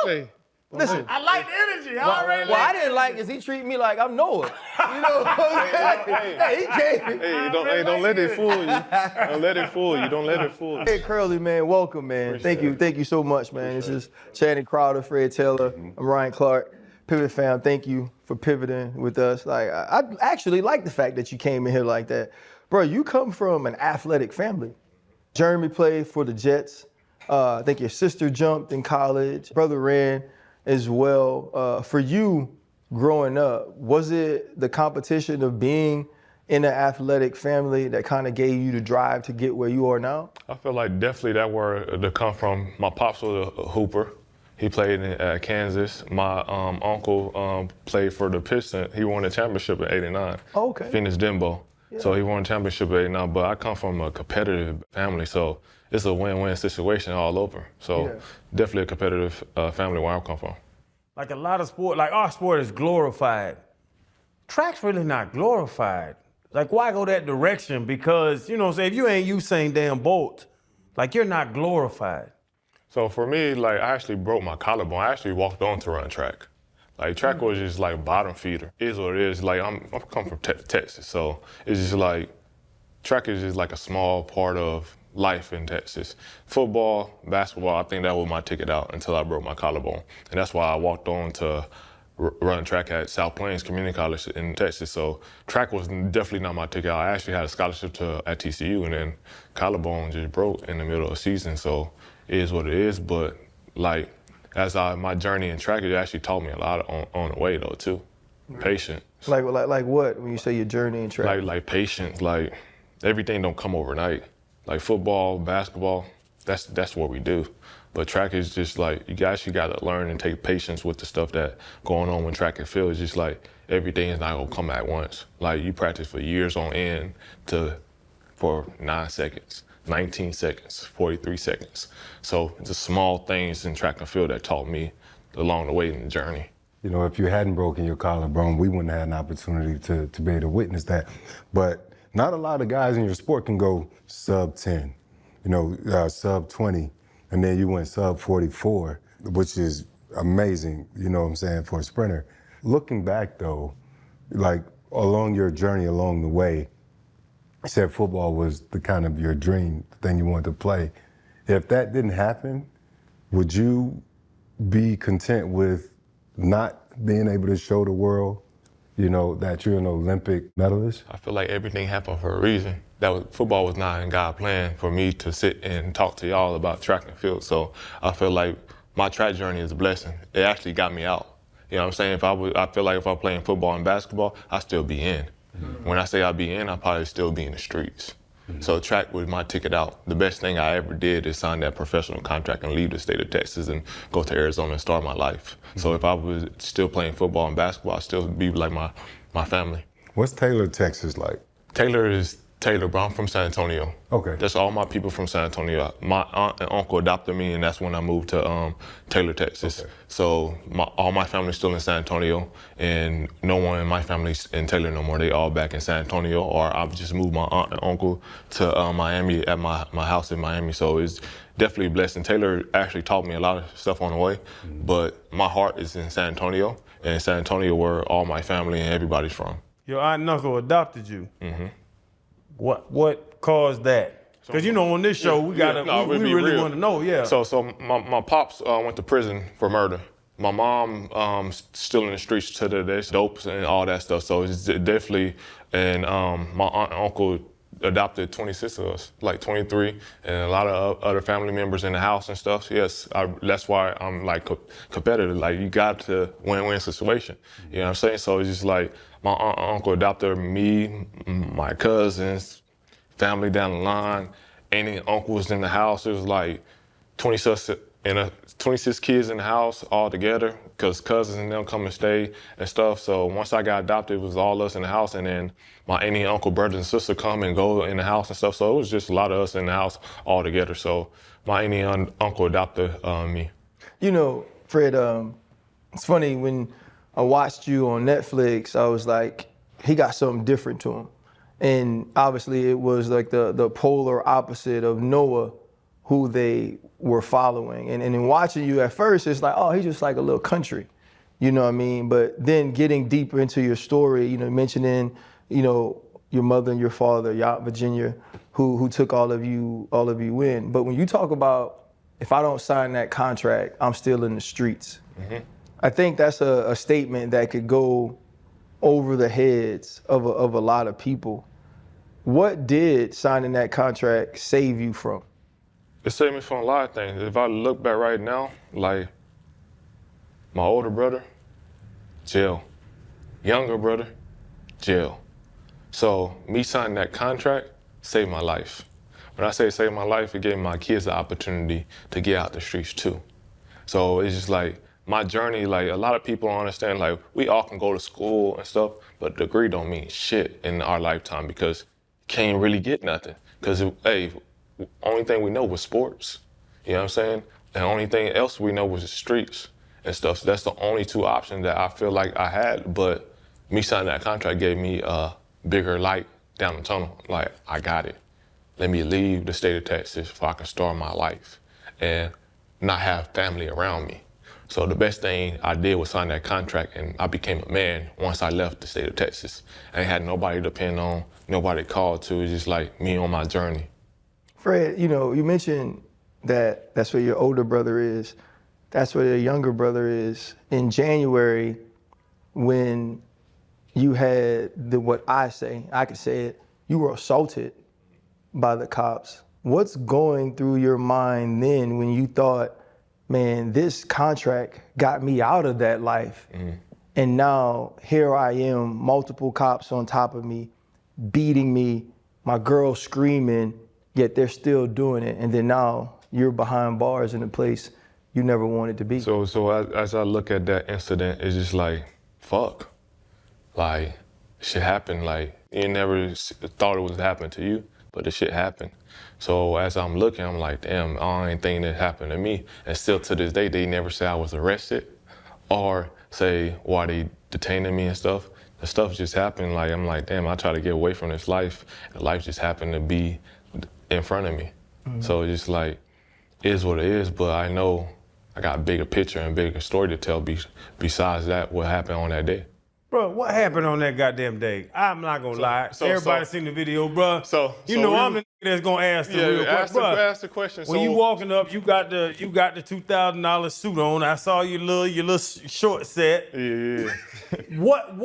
Hey, Listen. I like the energy. I already What I didn't like is he treat me like I'm Noah. You know what I'm saying? Hey, he came. hey, don't let it fool you. Don't let it fool you. Don't let it fool you. Hey, Curly, man, welcome, man. Thank you so much, man. This is Channing Crowder, Fred Taylor. I'm Ryan Clark. Pivot fam, thank you for pivoting with us. Like, I actually like the fact that you came in here like that. Bro, you come from an athletic family. Jeremy played for the Jets. I think your sister jumped in college. Brother ran as well. For you, growing up, was it the competition of being in an athletic family that kind of gave you the drive to get where you are now? I feel like definitely that where to come from. My pops was a hooper. He played in Kansas. My uncle played for the Pistons. He won a championship in '89. Oh, okay. Phoenix Dembo. Yeah. So he won a championship in '89. But I come from a competitive family, so it's a win-win situation all over. So definitely a competitive family where I come from. Like a lot of sport, like our sport is glorified. Track's really not glorified. Like, why go that direction? Because, you know what I'm saying, if you ain't Usain damn Bolt, like, you're not glorified. So for me, like, I actually broke my collarbone. I actually walked on to run track. Like, track was just like bottom feeder. It is what it is. Like, I'm come from Texas, so it's just like, track is just like a small part of life in Texas. Football, basketball, I think that was my ticket out until I broke my collarbone. And that's why I walked on to run track at South Plains Community College in Texas. So track was definitely not my ticket out. I actually had a scholarship at TCU, and then collarbone just broke in the middle of the season. So it is what it is. But like, as my journey in track, it actually taught me a lot on the way though too. Patience. Like what when you say your journey in track? Like patience. Like, everything don't come overnight. Like football, basketball, that's what we do. But track is just like, you got to learn and take patience with the stuff that going on when track and field. It's just like, everything is not gonna come at once. Like, you practice for years on end for 9 seconds, 19 seconds, 43 seconds. So it's the small things in track and field that taught me along the way in the journey. You know, if you hadn't broken your collarbone, we wouldn't have had an opportunity to be able to witness that. But not a lot of guys in your sport can go sub 10, you know, sub 20, and then you went sub 44, which is amazing, you know what I'm saying, for a sprinter. Looking back though, like along your journey along the way, you said football was the kind of your dream, the thing you wanted to play. If that didn't happen, would you be content with not being able to show the world you know, that you're an Olympic medalist? I feel like everything happened for a reason. Football was not in God's plan for me to sit and talk to y'all about track and field. So I feel like my track journey is a blessing. It actually got me out. You know what I'm saying? I feel like if I was playing football and basketball, I'd still be in. Mm-hmm. When I say I'd be in, I'd probably still be in the streets. Mm-hmm. So track was my ticket out. The best thing I ever did is sign that professional contract and leave the state of Texas and go to Arizona and start my life. Mm-hmm. So if I was still playing football and basketball, I'd still be like my family. What's Taylor, Texas like? Taylor is Taylor, bro. I'm from San Antonio. Okay. That's all my people from San Antonio. My aunt and uncle adopted me, and that's when I moved to Taylor, Texas. Okay. So all my family's still in San Antonio, and no one in my family's in Taylor no more. They all back in San Antonio, or I've just moved my aunt and uncle to Miami at my house in Miami. So it's definitely a blessing. Taylor actually taught me a lot of stuff on the way, but my heart is in San Antonio, and San Antonio where all my family and everybody's from. Your aunt and uncle adopted you. Mm-hmm. What caused that? Because, you know, on this show, we really want to know, yeah. So my pops went to prison for murder. My mom still in the streets to the day, dopes and all that stuff. So it's definitely, and my aunt and uncle adopted 26 of us, like 23, and a lot of other family members in the house and stuff. Yes, that's why I'm like competitive. Like, you got to win-win situation. You know what I'm saying? So it's just like, my aunt and uncle adopted me, my cousins, family down the line, auntie and uncle was in the house. It was like 26 kids in the house all together, because cousins and them come and stay and stuff. So once I got adopted, it was all us in the house, and then my auntie and uncle, brothers and sisters come and go in the house and stuff. So it was just a lot of us in the house all together. So my auntie and uncle adopted me. You know, Fred, it's funny, when I watched you on Netflix, I was like, he got something different to him. And obviously it was like the polar opposite of Noah, who they were following. And in watching you at first, it's like, oh, he's just like a little country, you know what I mean? But then getting deeper into your story, you know, mentioning, you know, your mother and your father, Yacht, Virginia, who took all of you in. But when you talk about, if I don't sign that contract, I'm still in the streets. Mm-hmm. I think that's a statement that could go over the heads of a lot of people. What did signing that contract save you from? It saved me from a lot of things. If I look back right now, like my older brother, jail. Younger brother, jail. So me signing that contract saved my life. When I say save my life, it gave my kids the opportunity to get out the streets too. So it's just like, my journey, like, a lot of people don't understand, like, we all can go to school and stuff, but degree don't mean shit in our lifetime, because you can't really get nothing. Because, hey, only thing we know was sports, you know what I'm saying? And the only thing else we know was the streets and stuff. So that's the only two options that I feel like I had, but me signing that contract gave me a bigger light down the tunnel. Like, I got it. Let me leave the state of Texas so I can start my life and not have family around me. So the best thing I did was sign that contract, and I became a man once I left the state of Texas. I ain't had nobody to depend on, nobody to call to. It's just like me on my journey. Fred, you know, you mentioned that that's where your older brother is. That's where your younger brother is. In January, when you had I could say it, you were assaulted by the cops. What's going through your mind then when you thought, man, this contract got me out of that life. Mm-hmm. And now here I am, multiple cops on top of me, beating me, my girl screaming, yet they're still doing it. And then now you're behind bars in a place you never wanted to be. So as I look at that incident, it's just like, fuck. Like, shit happened. Like, you never thought it was happening to you, but the shit happened. So as I'm looking, I'm like, damn, I ain't think that happened to me. And still to this day, they never say I was arrested or say why they detaining me and stuff. The stuff just happened. Like, I'm like, damn, I try to get away from this life, and life just happened to be in front of me. Mm-hmm. So it's just like, it is what it is, but I know I got a bigger picture and bigger story to tell besides that, what happened on that day. Bro, what happened on that goddamn day? I'm not gonna lie. Everybody seen the video, bro. You know I'm the nigga that's gonna ask the real question. Ask the question. When you walking up, you got the $2,000 suit on. I saw your little short set. Yeah. What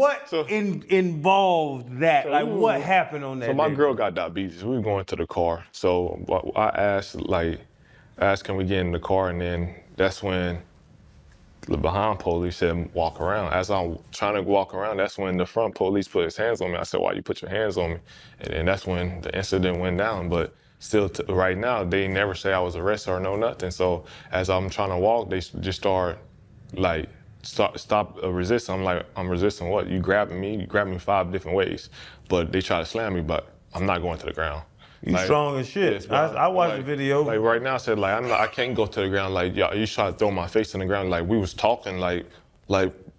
involved that? Like what happened on that day? So my girl got diabetes. We were going to the car. So I asked can we get in the car, and then that's when the behind police said walk around. As I'm trying to walk around, that's when the front police put his hands on me. I said, why you put your hands on me? And then that's when the incident went down. But still, right now, they never say I was arrested or no nothing. So as I'm trying to walk, they just start like, stop resisting. I'm like, I'm resisting what? You grabbing me? You grabbed me 5 different ways. But they try to slam me, but I'm not going to the ground. You strong as shit. Yes, I watched the video. Like right now, I said I can't go to the ground. Like you try to throw my face in the ground. Like we was talking like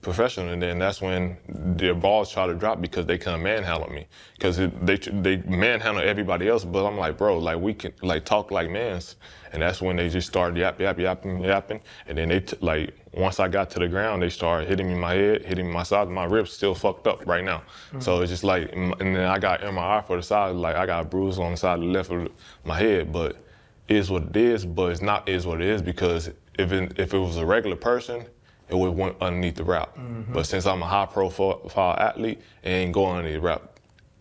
professional, and then that's when their balls try to drop because they couldn't manhandle me. Because they manhandle everybody else, but I'm like, bro, like we can like talk like mans. And that's when they just started yapping, and then they once I got to the ground, they started hitting me in my head, hitting me in my side. My ribs still fucked up right now. Mm-hmm. So it's just like, and then I got MRI for the side, like I got a bruise on the side of the left of my head, but it is what it is, but it's not is what it is, because if it was a regular person, it would went underneath the wrap. Mm-hmm. But since I'm a high profile athlete, it ain't going underneath the wrap.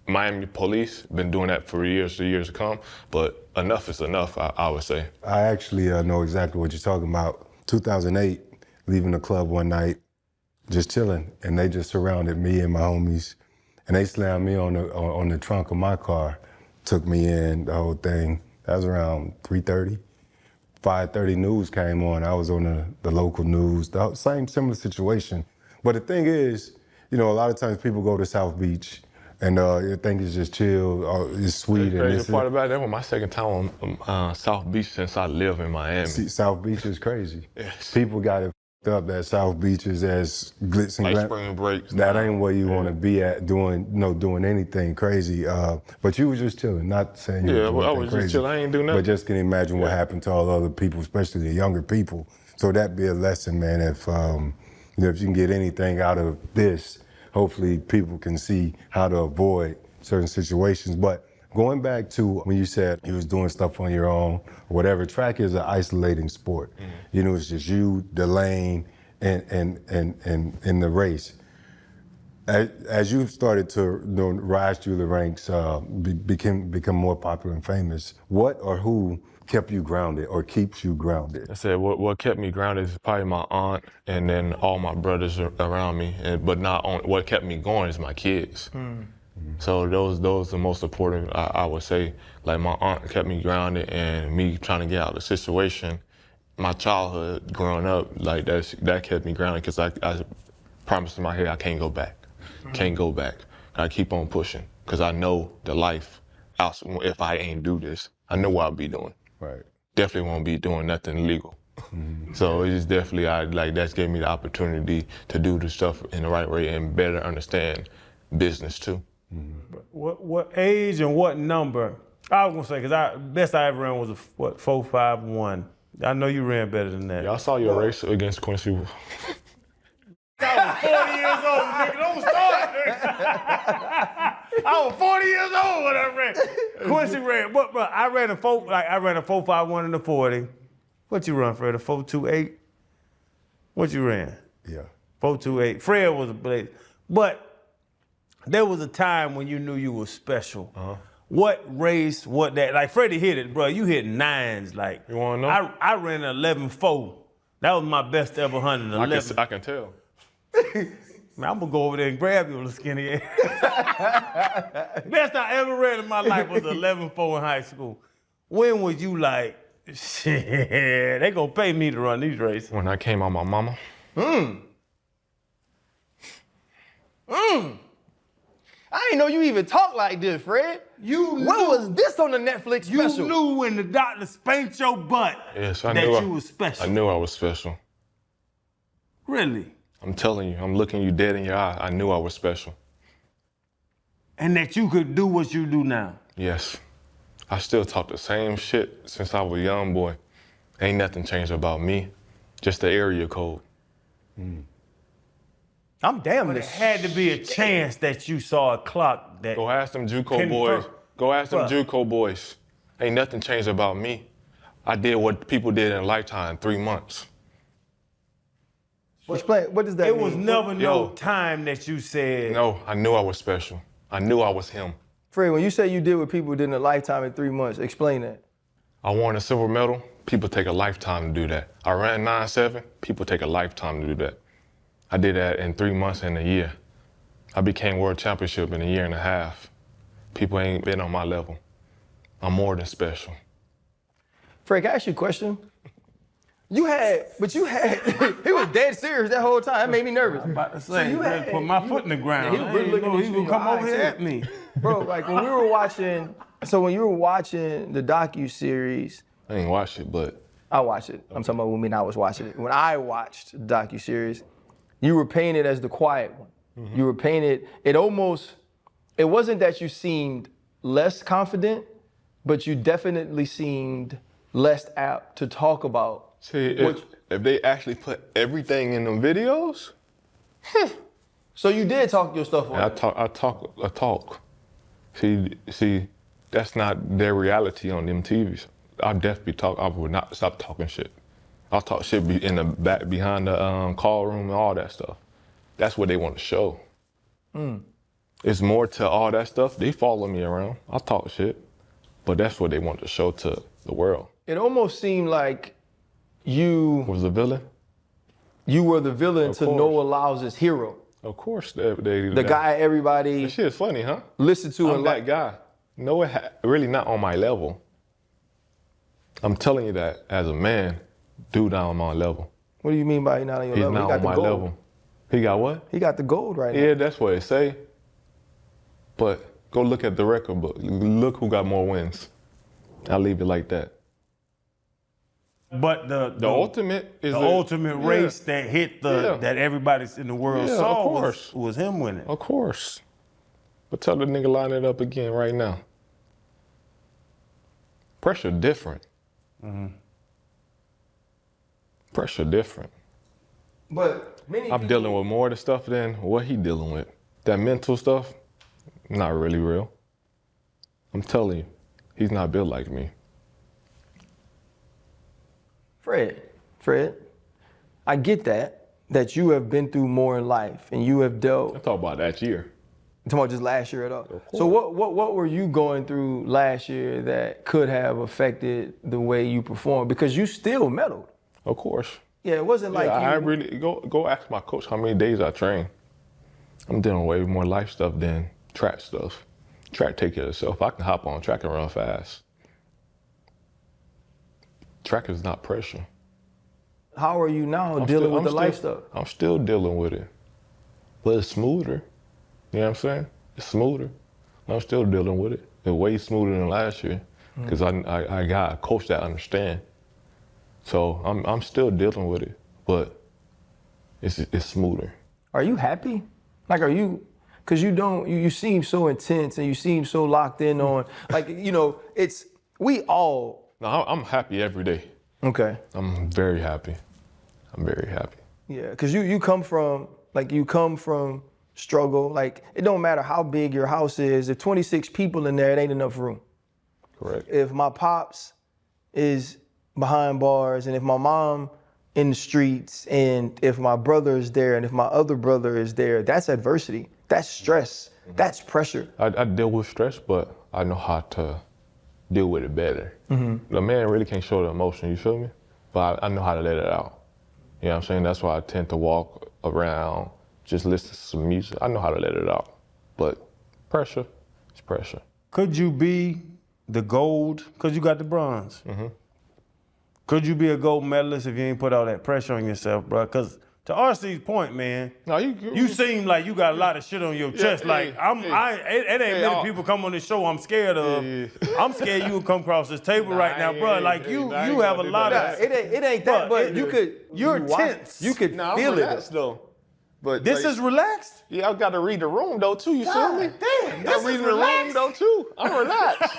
Miami police been doing that for years to come, but enough is enough, I would say. I actually know exactly what you're talking about. 2008, leaving the club one night, just chilling, and they just surrounded me and my homies, and they slammed me on the trunk of my car, took me in, the whole thing. That was around 3:30. 5:30 news came on. I was on the local news, the same similar situation. But the thing is, you know, a lot of times people go to South Beach and you think it's just chill, it's sweet. The crazy part about that was my second time on South Beach since I live in Miami. See, South Beach is crazy. Yes. People got it up that South Beach is as glitz and like glam. spring breaks. That ain't where you want to be at doing anything crazy. But you was just chilling, not saying you were doing I was crazy, just chilling. I ain't do nothing. But just can imagine what happened to all the other people, especially the younger people. So that'd be a lesson, man. If if you can get anything out of this, hopefully people can see how to avoid certain situations. But going back to when you said you was doing stuff on your own, or whatever, track is an isolating sport. Mm-hmm. You know, it's just you, the lane, and the race. As you started to rise through the ranks, become more popular and famous, what or who kept you grounded or keeps you grounded? I said what kept me grounded is probably my aunt and then all my brothers around me. But not on what kept me going is my kids. Mm. So those are the most important, I would say. Like my aunt kept me grounded, and me trying to get out of the situation. My childhood growing up, like that kept me grounded, because I promised in my head I can't go back. Mm-hmm. Can't go back. I keep on pushing, because I know the life, if I ain't do this, I know what I'll be doing. Right. Definitely won't be doing nothing illegal. Mm-hmm. So it's just definitely, that's gave me the opportunity to do the stuff in the right way and better understand business too. Mm-hmm. What age and what number? I was gonna say, because best I ever ran was a 4.51. I know you ran better than that. Yeah, I saw your race against Quincy. I was 40 years old, nigga. Don't start. I was 40 years old when I ran. Quincy ran. But I ran a 4.51 in the 40. What you run, Fred? A 4.28? What you ran? Yeah. 4.28. Fred was a blaze. But there was a time when you knew you were special. Uh-huh. What race, like Freddie hit it, bro. You hit 9s, like. You wanna know? I ran 11.4. That was my best ever 111. I can tell. Man, I'm gonna go over there and grab you, little skinny ass. Best I ever ran in my life was 11.4 in high school. When was you like, shit, they gonna pay me to run these races? When I came out my mama. I didn't know you even talk like this, Fred. When was this on the Netflix special? You knew when the doctor spanked your butt yes, that you was special. I knew I was special. Really? I'm telling you, I'm looking you dead in your eye. I knew I was special. And that you could do what you do now? Yes. I still talk the same shit since I was a young boy. Ain't nothing changed about me, just the area code. I'm damn But the it had to be a chance that you saw a clock that. Go ask them JUCO Confirm. boys. Go ask them What? JUCO boys. Ain't nothing changed about me. I did what people did in a lifetime, 3 months. Explain, what does that It mean? was never no Yo. time that you said. No, I knew I was special. I knew I was him. Fred, when you say you did what people did in a lifetime in 3 months, explain that. I won a silver medal. People take a lifetime to do that. I ran 9.7. People take a lifetime to do that. I did that in 3 months and a year. I became world championship in a year and a half. People ain't been on my level. I'm more than special. Fred, can I ask you a question? He was dead serious that whole time. That made me nervous. I'm about to say, you had- put my foot in the ground. he was really looking at He you in would come your over eyes, here too. at me. Bro, like when you were watching the docu-series, I ain't watched it, but I watched it. I'm talking about when I was watching it. When I watched the docu-series, you were painted as the quiet one. Mm-hmm. You were painted, it wasn't that you seemed less confident, but you definitely seemed less apt to talk about. see, if they actually put everything in them videos, So you did talk your stuff on. I talk. See, that's not their reality on them TVs. I definitely talk. I would not stop talking shit. I'll talk shit in the back behind the call room and all that stuff. That's what they want to show. It's more to all that stuff. They follow me around. I talk shit, but that's what they want to show to the world. It almost seemed like you Was the villain? were the villain Of to course. Noah Lyles' hero. Of course, The guy everybody That shit is funny, huh? listened to I'm and that like. guy. Noah really not on my level. I'm telling you that as a man, dude not on my level. What do you mean by he not on your He's level? not He got on the my gold. level. He got what? He got the gold right now. Yeah, that's what it say. But go look at the record book. Look who got more wins. I'll leave it like that. But the ultimate is the ultimate race that hit that everybody's in the world Yeah, saw of course. was him winning. Of course. But tell the nigga line it up again right now. Pressure different. Pressure different. But many I'm dealing with more of the stuff than what he dealing with. That mental stuff, not really real. I'm telling you, he's not built like me. Fred, I get that you have been through more in life and you have dealt. I'm talking about that year. I'm talking about just last year at all. So what were you going through last year that could have affected the way you performed? Because you still medaled. Of course. Yeah, it wasn't like I you. really go ask my coach how many days I train. I'm dealing with way more life stuff than track stuff. Track take care of itself. I can hop on track and run fast. Track is not pressure. How are you now dealing with the life stuff? I'm still dealing with it, but it's smoother. You know what I'm saying? It's smoother. I'm still dealing with it. It's way smoother than last year because I got a coach that understand. So I'm still dealing with it, but it's smoother. Are you happy? Like, are you? Because you seem so intense and you seem so locked in on, like, we all. No, I'm happy every day. Okay. I'm very happy. I'm very happy. Yeah, because you come from struggle. Like, it don't matter how big your house is. If 26 people in there, it ain't enough room. Correct. If my pops is behind bars and if my mom in the streets and if my brother is there and if my other brother is there, that's adversity. That's stress. That's pressure. I deal with stress, but I know how to deal with it better. The man really can't show the emotion, you feel me? But I know how to let it out. You know what I'm saying? That's why I tend to walk around, just listen to some music. I know how to let it out. But pressure is pressure. Could you be the gold? Because you got the bronze. Could you be a gold medalist if you ain't put all that pressure on yourself, bro? Because to RC's point, man, No, you seem like you got a lot of shit on your chest. Like it ain't many people come on this show I'm scared of. I'm scared you would come across this table right now, bro. Like you have a lot of. It ain't that, but You're tense. You could feel it. though. But This is relaxed. yeah, I got to read the room though too. You feel me? Damn, I'm reading the room though too. I'm relaxed.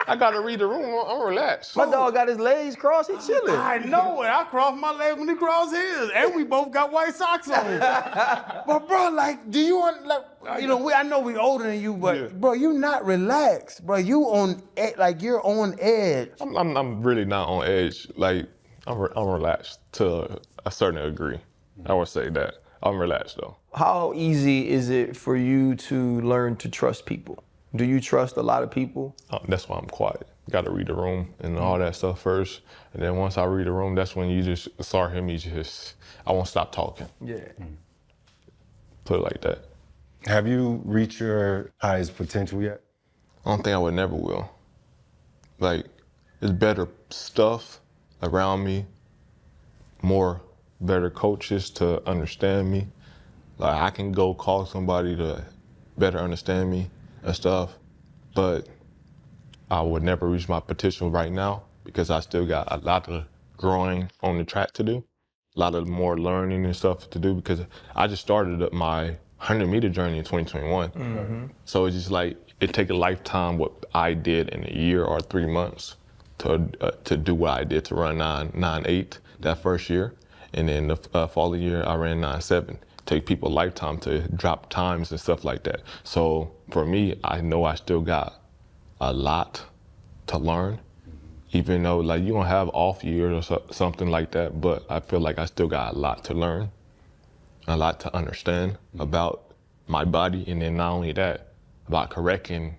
I gotta read the room. I'm relaxed. My dog got his legs crossed. He chilling. I know it. I crossed my legs when he crossed his, and we both got white socks on. But bro, like, do you want like, you know, I know we older than you, but bro, you not relaxed, bro. You on like you're on edge. I'm really not on edge. Like I'm relaxed to a certain degree. I would say that I'm relaxed though. How easy is it for you to learn to trust people? Do you trust a lot of people? That's why I'm quiet. Got to read the room and all that stuff first. And then once I read the room, that's when you just start hearing me I won't stop talking. Yeah. Put it like that. Have you reached your highest potential yet? I don't think I would never will. Like, there's better stuff around me, better coaches to understand me. Like, I can go call somebody to better understand me and stuff, but I would never reach my potential right now because I still got a lot of growing on the track to do, a lot of more learning and stuff to do because I just started my 100-meter journey in 2021. Mm-hmm. So it's just like, it takes a lifetime what I did in a year or 3 months to do what I did to run 9.8 that first year. And then the following year, I ran 9.7. Take people a lifetime to drop times and stuff like that. So for me, I know I still got a lot to learn, even though like you don't have off years or something like that, but I feel like I still got a lot to learn, a lot to understand about my body, and then not only that, about correcting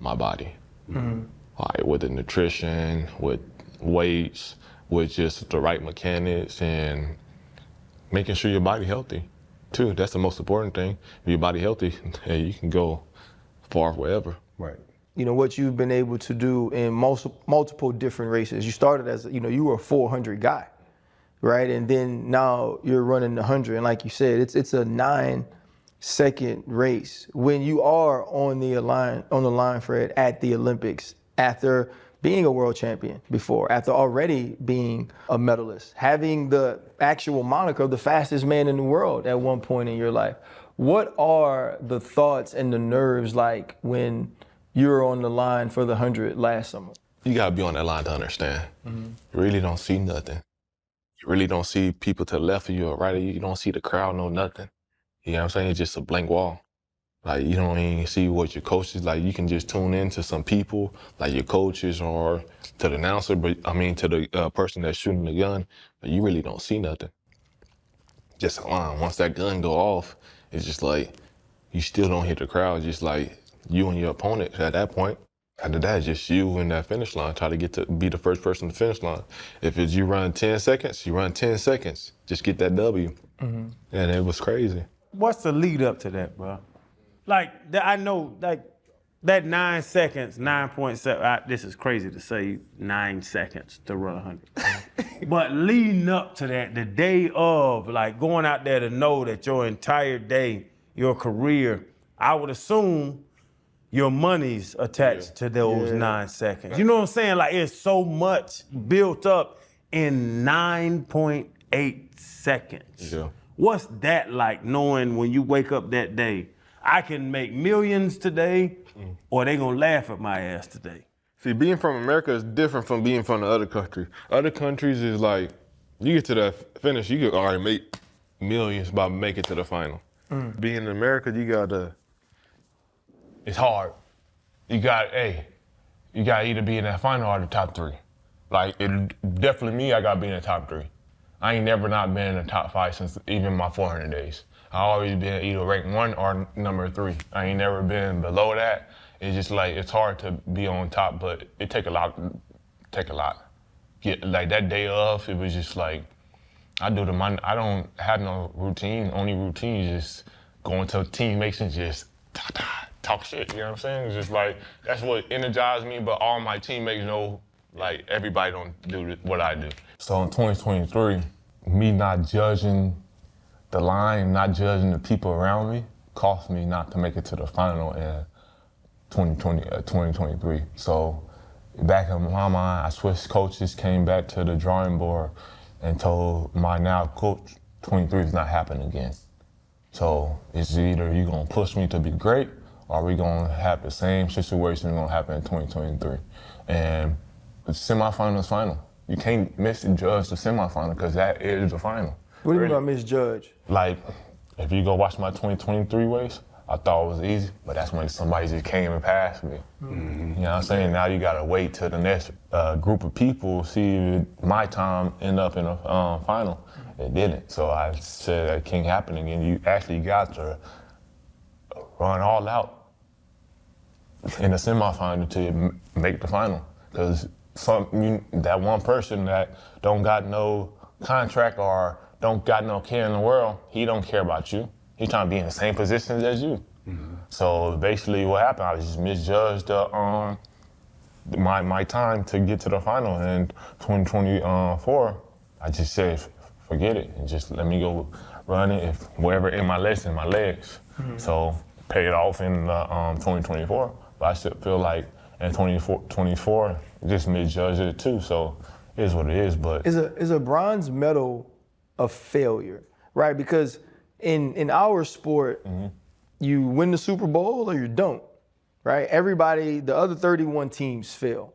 my body. Mm-hmm. Like with the nutrition, with weights, with just the right mechanics and making sure your body healthy. Too, that's the most important thing. If your body healthy, hey, you can go far wherever. Right. You know, what you've been able to do in multiple different races. You started as, you know, you were a 400 guy, right? And then now you're running the 100. And like you said, it's a 9-second race. When you are on the line, Fred, at the Olympics, after being a world champion before, after already being a medalist, having the actual moniker of the fastest man in the world at one point in your life. What are the thoughts and the nerves like when you're on the line for the 100 last summer? You gotta be on that line to understand. Mm-hmm. You really don't see nothing. You really don't see people to the left of you or right of you. You don't see the crowd, no nothing. You know what I'm saying? It's just a blank wall. Like, you don't even see what your coaches, like, you can just tune in to some people, like your coaches or to the announcer, but I mean, to the person that's shooting the gun, but you really don't see nothing. Just a line. Once that gun go off, it's just like, you still don't hit the crowd, just like you and your opponent at that point. After that, it's just you in that finish line, try to get to be the first person to the finish line. If it's you run 10 seconds, you run 10 seconds. Just get that W. Mm-hmm. And it was crazy. What's the lead up to that, bro? Like, I know, like, that 9 seconds, 9.7, this is crazy to say 9 seconds to run 100. But leading up to that, the day of, like, going out there to know that your entire day, your career, I would assume your money's attached to those 9 seconds. You know what I'm saying? Like, it's so much built up in 9.8 seconds. Yeah. What's that like, knowing when you wake up that day, I can make millions today, or they gonna laugh at my ass today? See, being from America is different from being from the other country. Other countries is like, you get to the finish, you could already make millions by making it to the final. Being in America, it's hard. You got either be in that final or the top 3. Like, definitely me, I gotta be in the top 3. I ain't never not been in the top 5 since even my 400 days. I always been either ranked 1 or number 3. I ain't never been below that. It's just like, it's hard to be on top, but it take a lot. Like that day of, it was just like, I don't have no routine. Only routine is just going to teammates and just talk shit, you know what I'm saying? It's just like, that's what energized me, but all my teammates know, like, everybody don't do what I do. So in 2023, me not judging the line, not judging the people around me, cost me not to make it to the final in 2023. So back in my mind, I switched coaches, came back to the drawing board and told my now coach, 23 is not happening again. So it's either you're gonna push me to be great are we gonna have the same situation gonna happen in 2023? And the semifinal is final. You can't misjudge the semifinal because that is the final. What do you mean by misjudge? Like, if you go watch my 2023 race, I thought it was easy, but that's when somebody just came and passed me. Mm-hmm. You know what I'm saying? Now you gotta wait till the next group of people see my time end up in a final. It didn't, so I said that can't happen again. You actually got to run all out in the semifinal to make the final. Because that one person that don't got no contract or don't got no care in the world, he don't care about you. He trying to be in the same position as you. Mm-hmm. So basically what happened, I just misjudged my time to get to the final. And 2024, I just said, forget it, and just let me go run it wherever in my legs. Mm-hmm. So paid off in 2024, but I still feel like in 2024, just misjudged it too. So it is what it is, but. Is a bronze medal a failure, right? Because in our sport, mm-hmm. you win the Super Bowl or you don't, right? Everybody, the other 31 teams fail.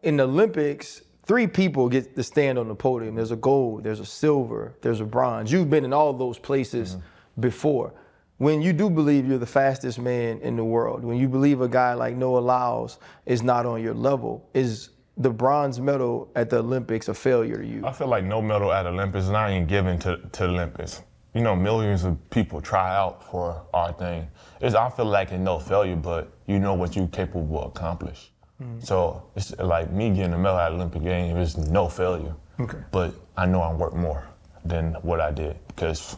In the Olympics, 3 people get to stand on the podium. There's a gold, there's a silver, there's a bronze. You've been in all those places mm-hmm. before. When you do believe you're the fastest man in the world, when you believe a guy like Noah Lyles is not on your level, is the bronze medal at the Olympics a failure to you? I feel like no medal at Olympics is not even given to the Olympics. You know, millions of people try out for our thing. I feel like it's no failure, but you know what you're capable of accomplish. Mm-hmm. So it's like me getting a medal at Olympic Games is no failure. Okay. But I know I worked more than what I did because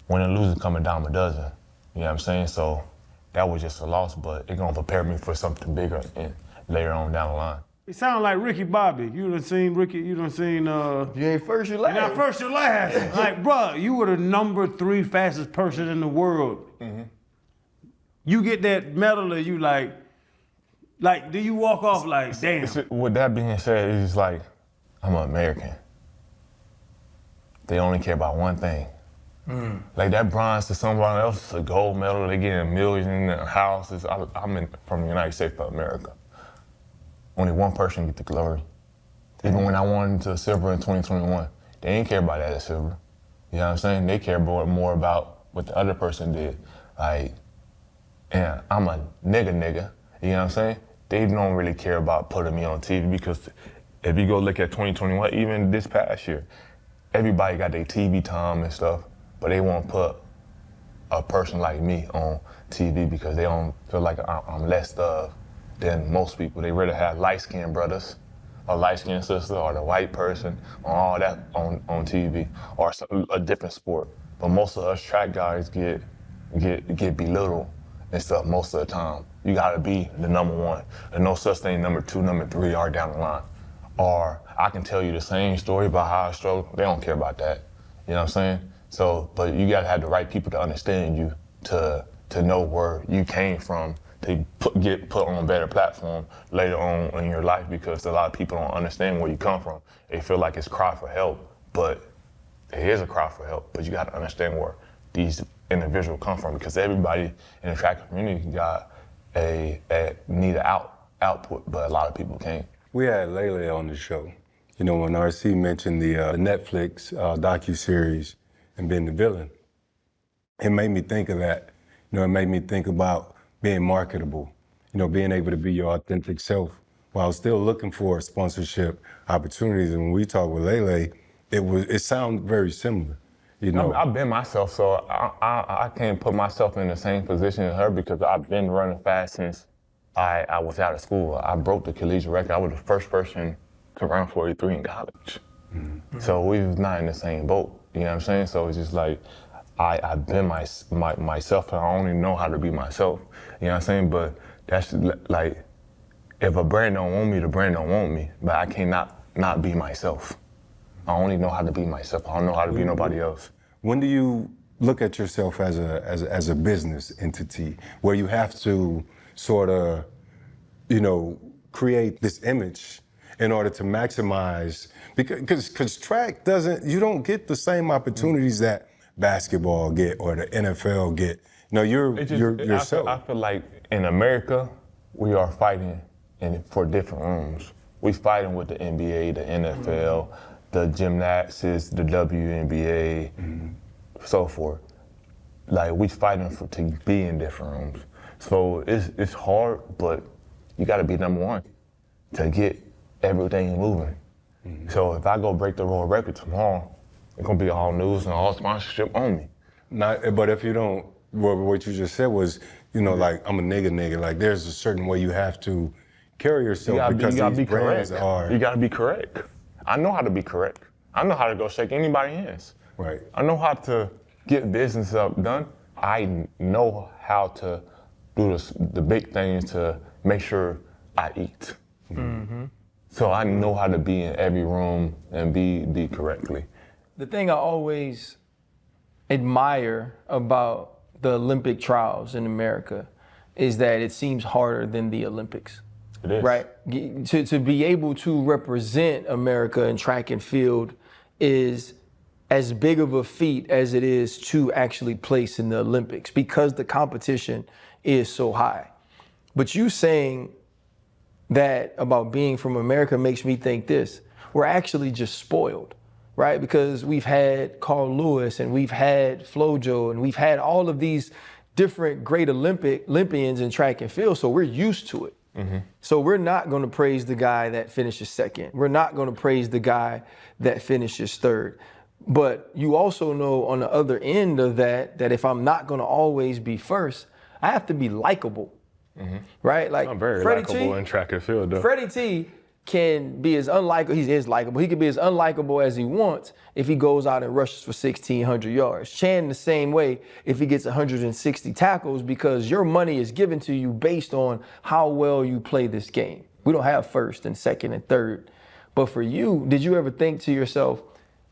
when a loser coming down a dozen, you know what I'm saying? So that was just a loss, but it's gonna prepare me for something bigger and later on down the line. It sounds like Ricky Bobby. You done seen Ricky, you done seen... You ain't first, you last. You're not first, you last. Like, bruh, you were the number 3 fastest person in the world. Mm-hmm. You get that medal and you like, do you walk off like, damn? With that being said, it's like, I'm an American. They only care about one thing. Mm. Like that bronze to someone else, a gold medal, they getting millions in their houses. I'm from the United States of America. Only one person get the glory. Even when I won to silver in 2021, they didn't care about that as silver. You know what I'm saying? They care more about what the other person did. Like, and I'm a nigga, you know what I'm saying? They don't really care about putting me on TV because if you go look at 2021, even this past year, everybody got their TV time and stuff, but they won't put a person like me on TV because they don't feel like I'm less of than most people. They rather have light-skinned brothers, a light-skinned sister, or the white person, on all that on TV, or a different sport. But most of us track guys get belittled and stuff most of the time. You gotta be the number 1. There's no such thing number 2, number 3, or down the line. Or I can tell you the same story about how I struggled. They don't care about that. You know what I'm saying? So, but you gotta have the right people to understand you, to know where you came from, to get put on a better platform later on in your life, because a lot of people don't understand where you come from. They feel like it's cry for help, but it is a cry for help, but you gotta understand where these individuals come from, because everybody in the track community got need an output, but a lot of people can't. We had Lele on the show. You know, when RC mentioned the Netflix docuseries and being the villain, it made me think of that. You know, it made me think about being marketable, you know, being able to be your authentic self while still looking for sponsorship opportunities. And when we talked with Lele, it sounded very similar, you know. I've been myself, so I can't put myself in the same position as her because I've been running fast since I was out of school. I broke the collegiate record. I was the first person to run 43 in college. Mm-hmm. So we was not in the same boat, you know what I'm saying? So it's just like, I've been myself, and I only know how to be myself. You know what I'm saying? But that's like, if a brand don't want me, the brand don't want me. But I cannot not be myself. I only know how to be myself. I don't know how to be nobody else. When do you look at yourself as a business entity where you have to sort of, you know, create this image in order to maximize, because track you don't get the same opportunities that basketball get or the NFL get No, you're It's just- yourself. I feel like in America, we are fighting for different rooms. We fighting with the NBA, the NFL, the gymnastics, the WNBA, so forth. Like we fighting to be in different rooms. So it's hard, but you got to be number one to get everything moving. So if I go break the world record tomorrow, it's gonna be all news and all sponsorship on me. But if you don't, what you just said was, like I'm a nigga. Like there's a certain way you have to carry yourself because these brands are. You gotta be correct. I know how to be correct. I know how to go shake anybody's hands. Right. I know how to get business up done. I know how to do the big things to make sure I eat. So I know how to be in every room and be correctly. The thing I always admire about the Olympic trials in America is that it seems harder than the Olympics. It is. Right? To be able to represent America in track and field is as big of a feat as it is to actually place in the Olympics because the competition is so high. But you saying that about being from America makes me think this. We're actually just spoiled, right? Because we've had Carl Lewis and we've had Flojo and we've had all of these different great Olympians in track and field, so we're used to it. So we're not gonna praise the guy that finishes second. We're not gonna praise the guy that finishes third. But you also know on the other end of that if I'm not gonna always be first, I have to be likable, right? Like I'm very Freddie likable T, in track and field, though. Freddie T can be as unlikable, he is likable, he can be as unlikable as he wants if he goes out and rushes for 1,600 yards. Chan the same way if he gets 160 tackles because your money is given to you based on how well you play this game. We don't have first and second and third. But for you, did you ever think to yourself,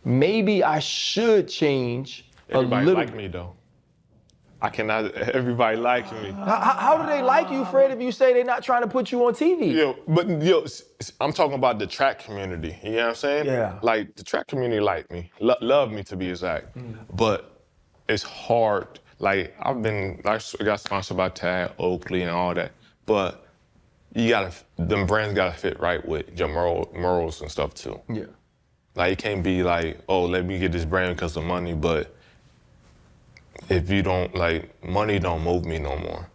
maybe I should change Everybody a little like me, though. I cannot, everybody like me. How do they like you, Fred, if you say they're not trying to put you on TV? I'm talking about the track community, you know what I'm saying? Yeah. Like, the track community like me, love me to be exact. But it's hard. Like, I got sponsored by Tad, Oakley, and all that. But them brands gotta fit right with your morals and stuff too. Yeah. Like, it can't be like, oh, let me get this brand because of money, but if you don't, money don't move me no more.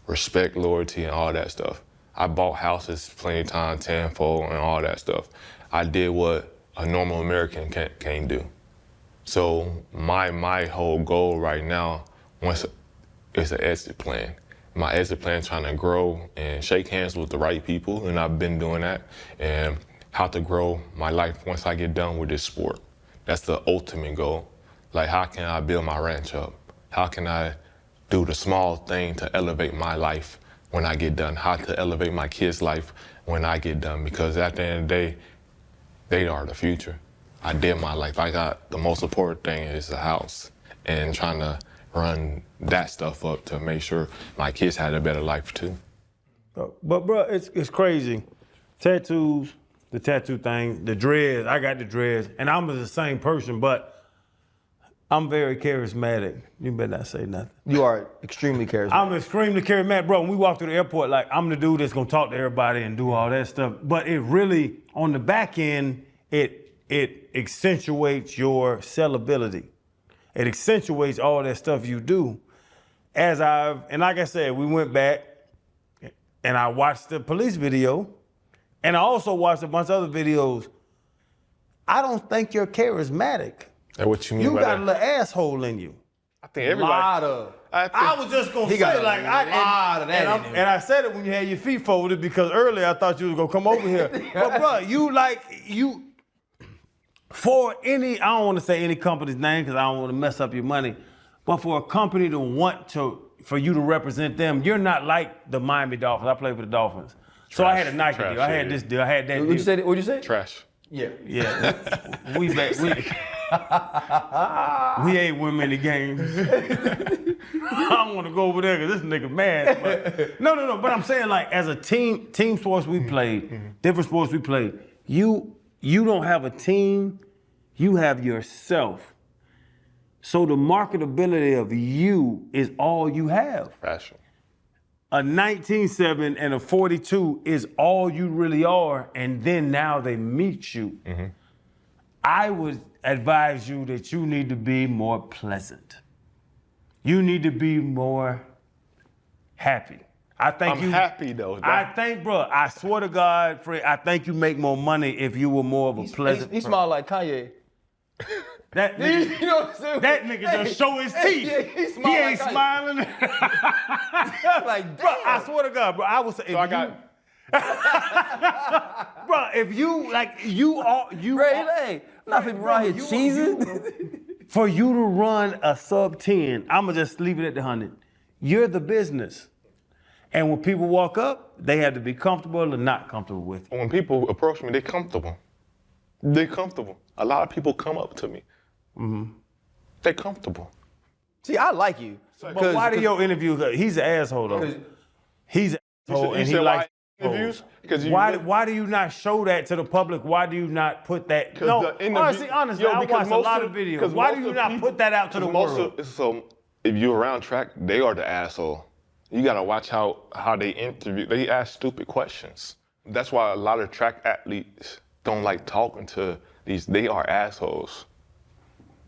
Respect, loyalty, and all that stuff. I bought houses plenty of times, Tiafoe, and all that stuff. I did what a normal American can't do. So my whole goal right now is an exit plan. My exit plan is trying to grow and shake hands with the right people, and I've been doing that, and how to grow my life once I get done with this sport. That's the ultimate goal. Like, how can I build my ranch up? How can I do the small thing to elevate my life when I get done? How to elevate my kids' life when I get done? Because at the end of the day, they are the future. I did my life. I got the most important thing is the house and trying to run that stuff up to make sure my kids had a better life too. But bro, it's crazy. Tattoos, the tattoo thing, the dreads, I got the dreads, and I'm the same person, but I'm very charismatic. You better not say nothing. You are extremely charismatic. I'm extremely charismatic, bro. When we walk through the airport, like, I'm the dude that's gonna talk to everybody and do all that stuff. But it really, on the back end, it accentuates your sellability. It accentuates all that stuff you do. And like I said, we went back and I watched the police video, and I also watched a bunch of other videos. I don't think you're charismatic. That's what you mean You by got that? a little asshole in you. I think everybody. I was just gonna He say, got a like, lot of that in him. and I said it when you had your feet folded because earlier I thought you was gonna come over here. But bro, for any, I don't want to say any company's name because I don't want to mess up your money, but for a company to for you to represent them, you're not like the Miami Dolphins. I played for the Dolphins, so I had a Nike deal. I had this deal. I had that deal. What'd you say? Trash. Yeah. Yeah, we ain't win many games. I don't want to go over there because this nigga mad. But, no. But I'm saying, like, as a team sports we played, different sports we played, you don't have a team, you have yourself. So the marketability of you is all you have. Fashion. A 19.7 and a 42 is all you really are, and then now they meet you. Mm-hmm. I would advise you that you need to be more pleasant. You need to be more happy. I'm happy though. I think, bro, I swear to God, Fred, I think you make more money if you were more of a pleasant He smiled like Kanye. That nigga, You know what I'm saying? that nigga just show his teeth. Yeah, he smiled ain't like Kanye. smiling. Like, damn. Bro, I swear to God, bro, I was. So I got. Bro, if you like, you are. Hey, not people around here cheesing. For you to run a sub 10, I'ma just leave it at the 100. You're the business. And when people walk up, they have to be comfortable or not comfortable with it. When people approach me, they're comfortable. They're comfortable. A lot of people come up to me. Mm-hmm. They're comfortable. See, I like you. But why do your interview? He's an asshole though. He's an asshole, and he likes interviews. Why do you not show that to the public? Why do you not put that? No, honestly, I watched a lot of videos. Why do you not put that out to the world? So if you're around track, they are the asshole. You gotta watch how they interview. They ask stupid questions. That's why a lot of track athletes don't like talking to these. They are assholes.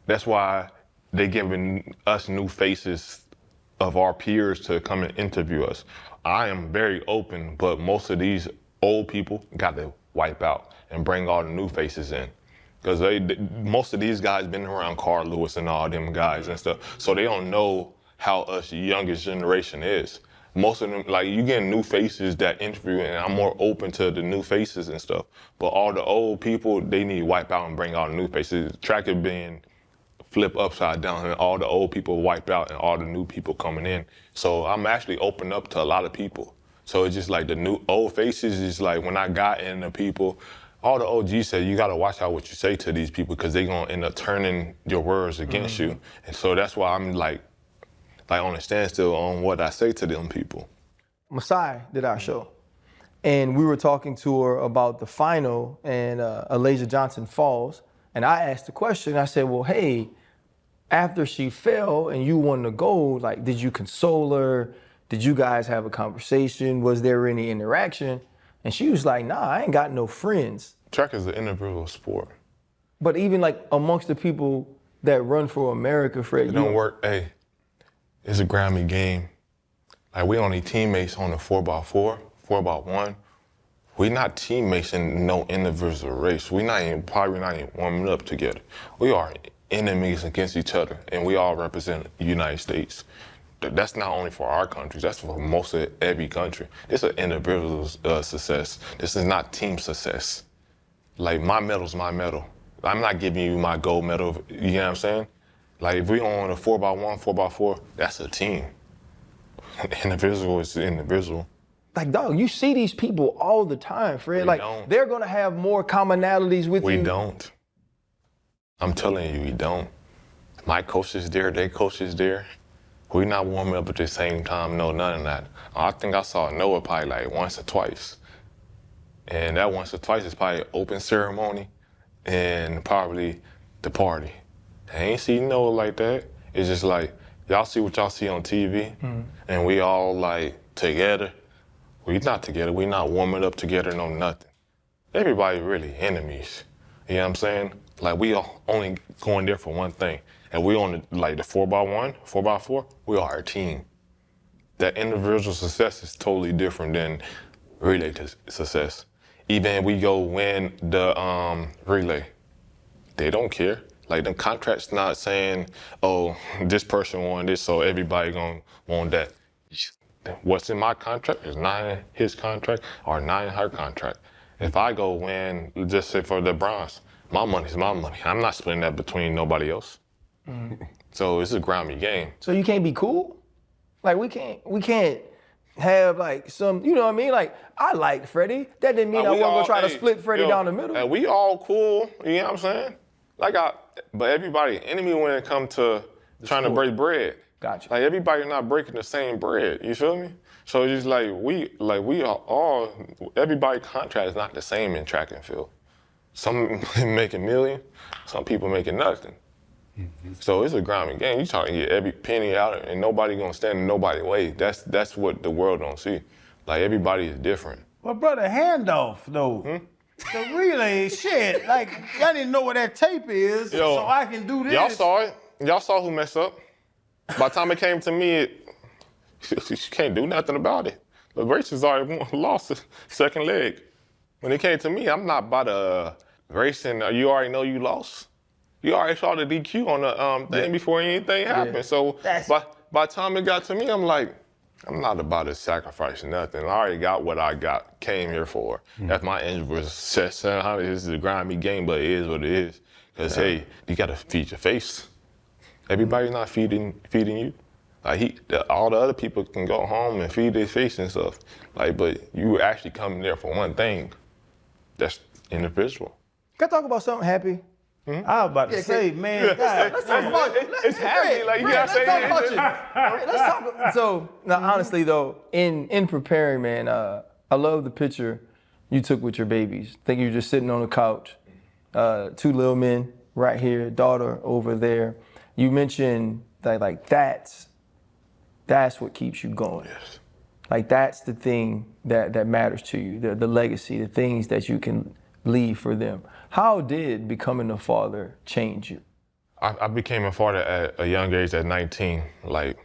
That's why they giving us new faces of our peers to come and interview us. I am very open, but most of these old people got to wipe out and bring all the new faces in. Because most of these guys been around Carl Lewis and all them guys and stuff, so they don't know how us youngest generation is. Most of them, like, you getting new faces that interview, and I'm more open to the new faces and stuff. But all the old people, they need to wipe out and bring all the new faces. Track is being flipped upside down, and all the old people wiped out, and all the new people coming in. So I'm actually open up to a lot of people. So it's just like the new old faces is like when I got in the people, all the OGs said you gotta watch out what you say to these people because they gonna end up turning your words against you. And so that's why I'm like on a standstill on what I say to them people. Masai did our show, and we were talking to her about the final, and Alasia Johnson falls, and I asked the question, I said, well, hey, after she fell and you won the gold, like, did you console her? Did you guys have a conversation? Was there any interaction? And she was like, nah, I ain't got no friends. Track is an individual sport. But even like amongst the people that run for America, Fred, It don't work, hey, it's a Grammy game. Like, we only teammates on the 4x4, 4x1. We not teammates in no individual race. Probably not even warming up together. We are enemies against each other, and we all represent the United States. That's not only for our country, that's for most of every country. This is an individual success. This is not team success. Like, my medal's my medal. I'm not giving you my gold medal, you know what I'm saying? Like, if we on a 4x1, 4x4, that's a team. Individual is individual. Like, dog, you see these people all the time, Fred. Like, they're gonna have more commonalities with you. We don't. I'm telling you, we don't. My coach is there, their coach is there. We not warming up at the same time, no, none of that. I think I saw Noah probably like once or twice. And that once or twice is probably open ceremony and probably the party. I ain't see Noah like that. It's just like, y'all see what y'all see on TV, and we all like together. We not together, we not warming up together, no nothing. Everybody really enemies, you know what I'm saying? Like, we are only going there for one thing. And we on the 4x1, 4x4, we are a team. That individual success is totally different than relay success. Even if we go win the relay, they don't care. Like, the contract's not saying, oh, this person won this, so everybody gonna want that. What's in my contract is not in his contract or not in her contract. If I go win, just say for the bronze, my money's my money. I'm not splitting that between nobody else. So it's a Grammy game. So you can't be cool? Like, we can't have like some, you know what I mean? Like, I liked Freddie. That didn't mean I wasn't gonna try to split Freddie down the middle. And we all cool, you know what I'm saying? But everybody, enemy when it comes to trying to break bread. Gotcha. Like, everybody not breaking the same bread, you feel me? So it's just we are all, everybody's contract is not the same in track and field. Some making million, some people making nothing. So it's a grinding game. You trying to get every penny out, and nobody gonna stand in nobody's way. That's what the world don't see. Like, everybody is different. Well, brother, handoff though. The relay shit. Like, y'all didn't know what that tape is, so I can do this. Y'all saw it. Y'all saw who messed up. By the time it came to me, you can't do nothing about it. The racers already lost the second leg. When it came to me, I'm not about to race and you already know you lost. You already saw the DQ on the thing before anything happened. So by the time it got to me, I'm like, I'm not about to sacrifice nothing. I already got what I came here for. That's my end was set. This is a grimy game, but it is what it is. Because, hey, you got to feed your face. Everybody's not feeding you. Like, all the other people can go home and feed their face and stuff. Like, but you actually coming there for one thing. That's individual. Can I talk about something happy? I was about to say, man, God, let's talk about it. It's happy, like, you gotta say let's talk about you. Let's talk about, so, now, honestly, though, in preparing, man, I love the picture you took with your babies. I think you're just sitting on the couch, 2 little men right here, daughter over there. You mentioned that, like, that's what keeps you going. Yes. Like, that's the thing that matters to you, the legacy, the things that you can leave for them. How did becoming a father change you? I became a father at a young age at 19. Like,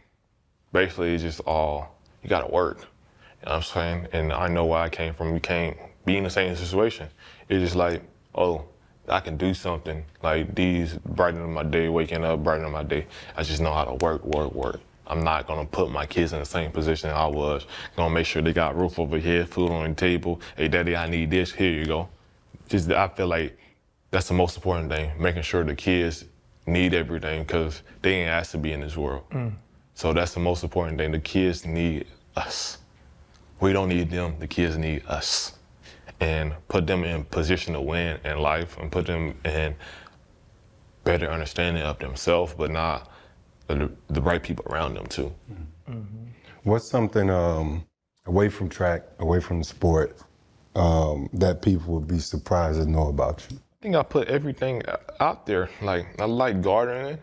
basically, it's just all, you gotta work. You know what I'm saying? And I know where I came from. You can't be in the same situation. It's just like, oh, I can do something. Like, these brightening my day, waking up, brightening my day. I just know how to work. I'm not gonna put my kids in the same position I was. Gonna make sure they got roof over here, food on the table. Hey, daddy, I need this, here you go. Just, I feel like that's the most important thing, making sure the kids need everything because they ain't asked to be in this world. So that's the most important thing. The kids need us. We don't need them, the kids need us. And put them in position to win in life and put them in better understanding of themselves, but not the right people around them too. What's something away from track, away from the sport, that people would be surprised to know about you? I think I put everything out there. Like, I like gardening.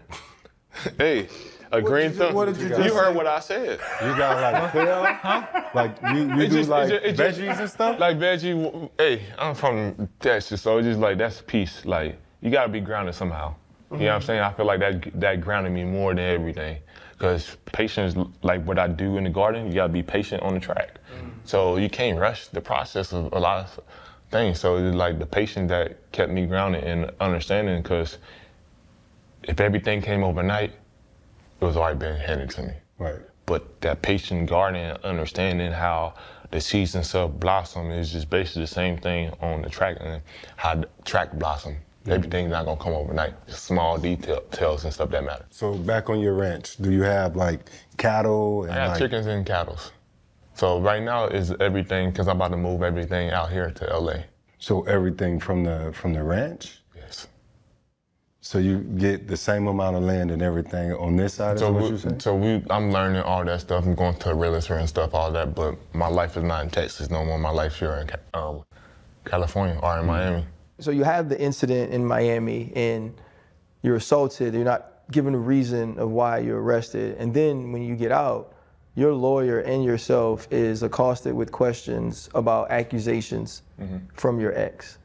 Hey, green thumb. What did you just You heard say? what I said. You got like kale? Like you do like veggies and stuff? Like veggie, hey, I'm from Texas, so it's just like, that's peace. Like, you gotta be grounded somehow. You know what I'm saying? I feel like that grounded me more than everything. Because patience, like what I do in the garden, you gotta be patient on the track. So you can't rush the process of a lot of things. So it's like the patience that kept me grounded and understanding, because if everything came overnight, it was already been handed to me. Right. But that patient gardening, understanding how the seeds and stuff blossom is just basically the same thing on the track, and how the track blossom. Everything's not gonna come overnight. Just small details and stuff that matter. So back on your ranch, do you have like cattle and I have chickens and cattle. So right now is everything, because I'm about to move everything out here to LA. So everything from the ranch? Yes. So you get the same amount of land and everything on this side, is what you're saying? I'm learning all that stuff. I'm going to a realtor and stuff, all that, but my life is not in Texas no more. My life's here in California or in Miami. So you have the incident in Miami and you're assaulted, you're not given a reason of why you're arrested, and then when you get out, your lawyer and yourself is accosted with questions about accusations from your ex.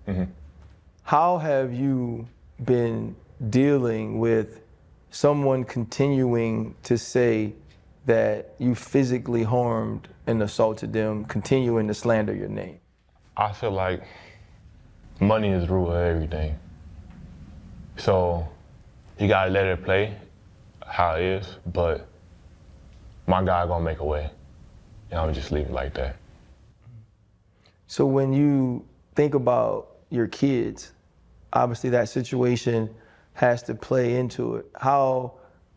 How have you been dealing with someone continuing to say that you physically harmed and assaulted them, continuing to slander your name? I feel like money is the root of everything. So you gotta let it play how it is, but my guy gonna make a way. And I'm just leave it like that. So when you think about your kids, obviously that situation has to play into it. How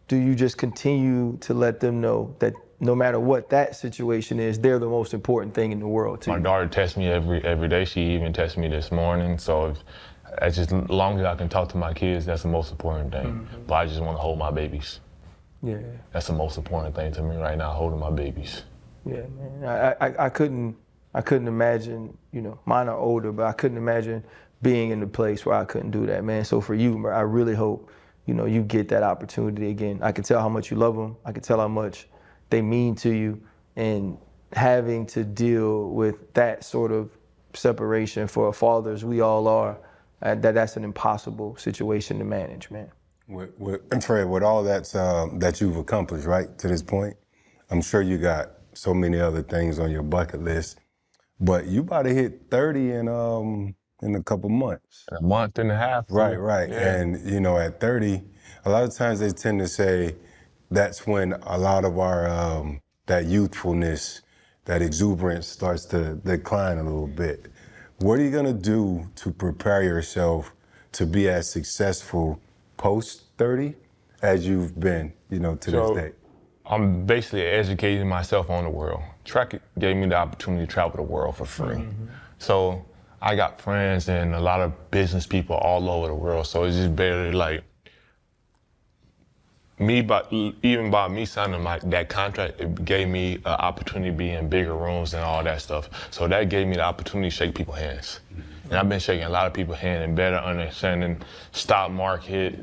do you just continue to let them know that no matter what that situation is, they're the most important thing in the world to you? My daughter texts me every day. She even texted me this morning. So as long as I can talk to my kids, that's the most important thing. But I just want to hold my babies. Yeah. That's the most important thing to me right now, holding my babies. Yeah, man. I couldn't imagine, you know, mine are older, but I couldn't imagine being in the place where I couldn't do that, man. So for you, I really hope, you get that opportunity again. I can tell how much you love them. I can tell how much they mean to you, and having to deal with that sort of separation for fathers, we all are, that's an impossible situation to manage, man. And Fred, with all that you've accomplished, right, to this point, I'm sure you got so many other things on your bucket list, but you about to hit 30 in a couple months. A month and a half. Right. Yeah. And at 30, a lot of times they tend to say that's when a lot of our, that youthfulness, that exuberance starts to decline a little bit. What are you gonna do to prepare yourself to be as successful post 30 as you've been, to this day? I'm basically educating myself on the world. Track gave me the opportunity to travel the world for free. Mm-hmm. So I got friends and a lot of business people all over the world. So it's just better even by me signing that contract, it gave me an opportunity to be in bigger rooms and all that stuff. So that gave me the opportunity to shake people's hands. And I've been shaking a lot of people's hands and better understanding stock market,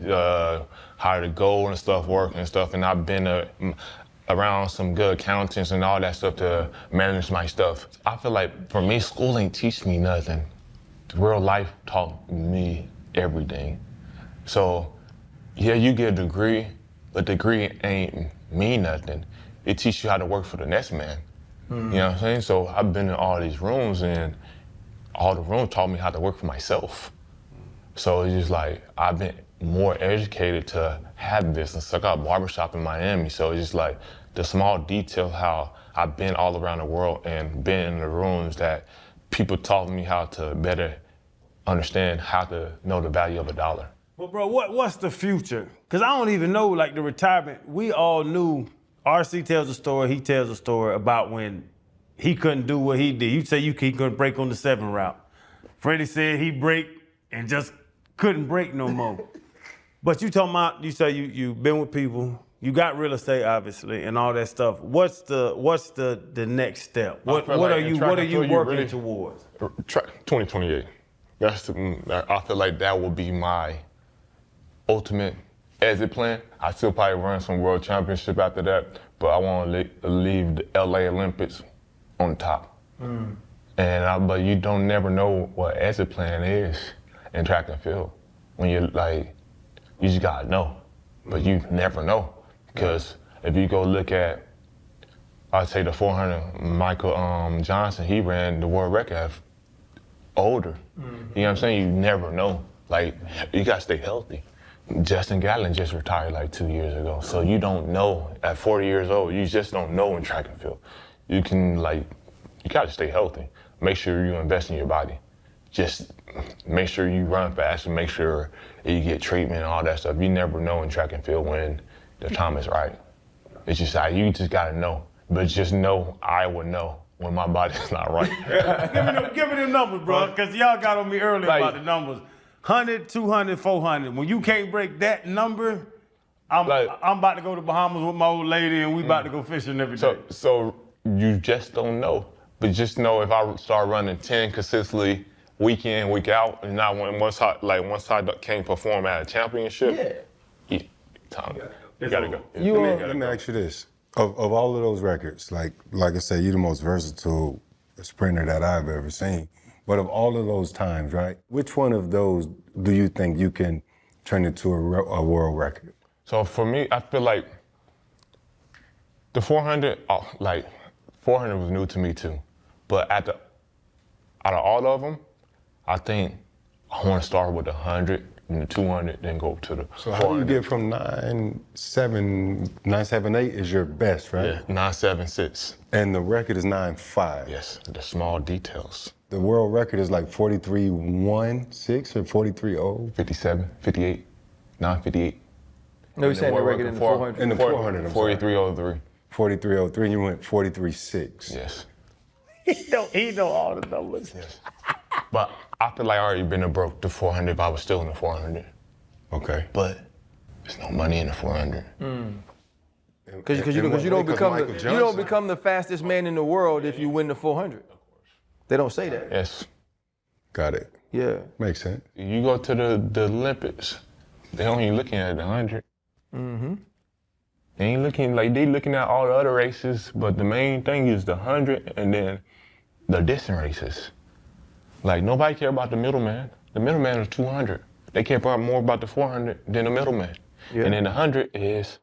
how the gold and stuff work and stuff. And I've been around some good accountants and all that stuff to manage my stuff. I feel like for me, school ain't teach me nothing. Real life taught me everything. So yeah, you get a degree, but degree ain't mean nothing. It teaches you how to work for the next man. Mm-hmm. You know what I'm saying? So I've been in all these rooms, and all the rooms taught me how to work for myself. So it's just like, I've been more educated to have business. I got a barbershop in Miami, so it's just like the small detail how I've been all around the world and been in the rooms that people taught me how to better understand how to know the value of a dollar. Well, bro, what's the future? Because I don't even know, like, the retirement. We all knew, RC tells a story, he tells a story about when he couldn't do what he did. You say he couldn't break on the 7 route. Freddie said he break and just couldn't break no more. But you talking about, you say you've been with people, you got real estate, obviously, and all that stuff. What's the next step? What are you working towards? 2028. I feel like that will be my ultimate exit plan. I still probably run some world championship after that, but I want to leave the LA Olympics on top. Mm. But you don't never know what exit plan is in track and field. When you're like, you just gotta know, but you never know. Because if you go look at, I'd say the 400, Michael Johnson, he ran the world record older. Mm-hmm. You know what I'm saying? You never know. Like, you gotta stay healthy. Justin Gatlin just retired like 2 years ago. So you don't know, at 40 years old, you just don't know in track and field. You gotta stay healthy. Make sure you invest in your body. Just make sure you run fast and make sure you get treatment and all that stuff. You never know in track and field when the time is right. It's just like, you just gotta know. But just know, I would know when my body's not right. Give me the numbers, bro, because y'all got on me earlier about the numbers. 100, 200, 400. When you can't break that number, I'm about to go to Bahamas with my old lady and we about to go fishing every day. So you just don't know. But just know if I start running 10 consistently, week in, week out, and not once I can't perform at a championship, you gotta go. Let me ask you this. Of all of those records, like I said, you're the most versatile sprinter that I've ever seen. But of all of those times, right, which one of those do you think you can turn into a world record? So for me, I feel like the 400, 400 was new to me too. But out of all of them, I think I want to start with the 100 and the 200, then go to the 400. So how do you get from 978 is your best, right? Yeah, 976. And the record is 95. Yes, the small details. The world record is like 43.16 or 43.0? 57, 58, 958. No, you're saying the record in the 400. In the 400, 43.03. 43.03, and you went 43.6. Yes. He know all the numbers. Yes. But I feel like I already been broke the 400 if I was still in the 400. Okay. But there's no money in the 400. Because you don't become the fastest man in the world if you win the 400. They don't say that. Yes. Got it. Yeah. Makes sense. You go to the Olympics, They only looking at the 100. Mm-hmm. They ain't looking, like they looking at all the other races, but the main thing is the 100 and then the distance races. Like nobody care about the middleman. The middleman is 200. They care more about the 400 than the middleman. Yeah. And then the 100 is,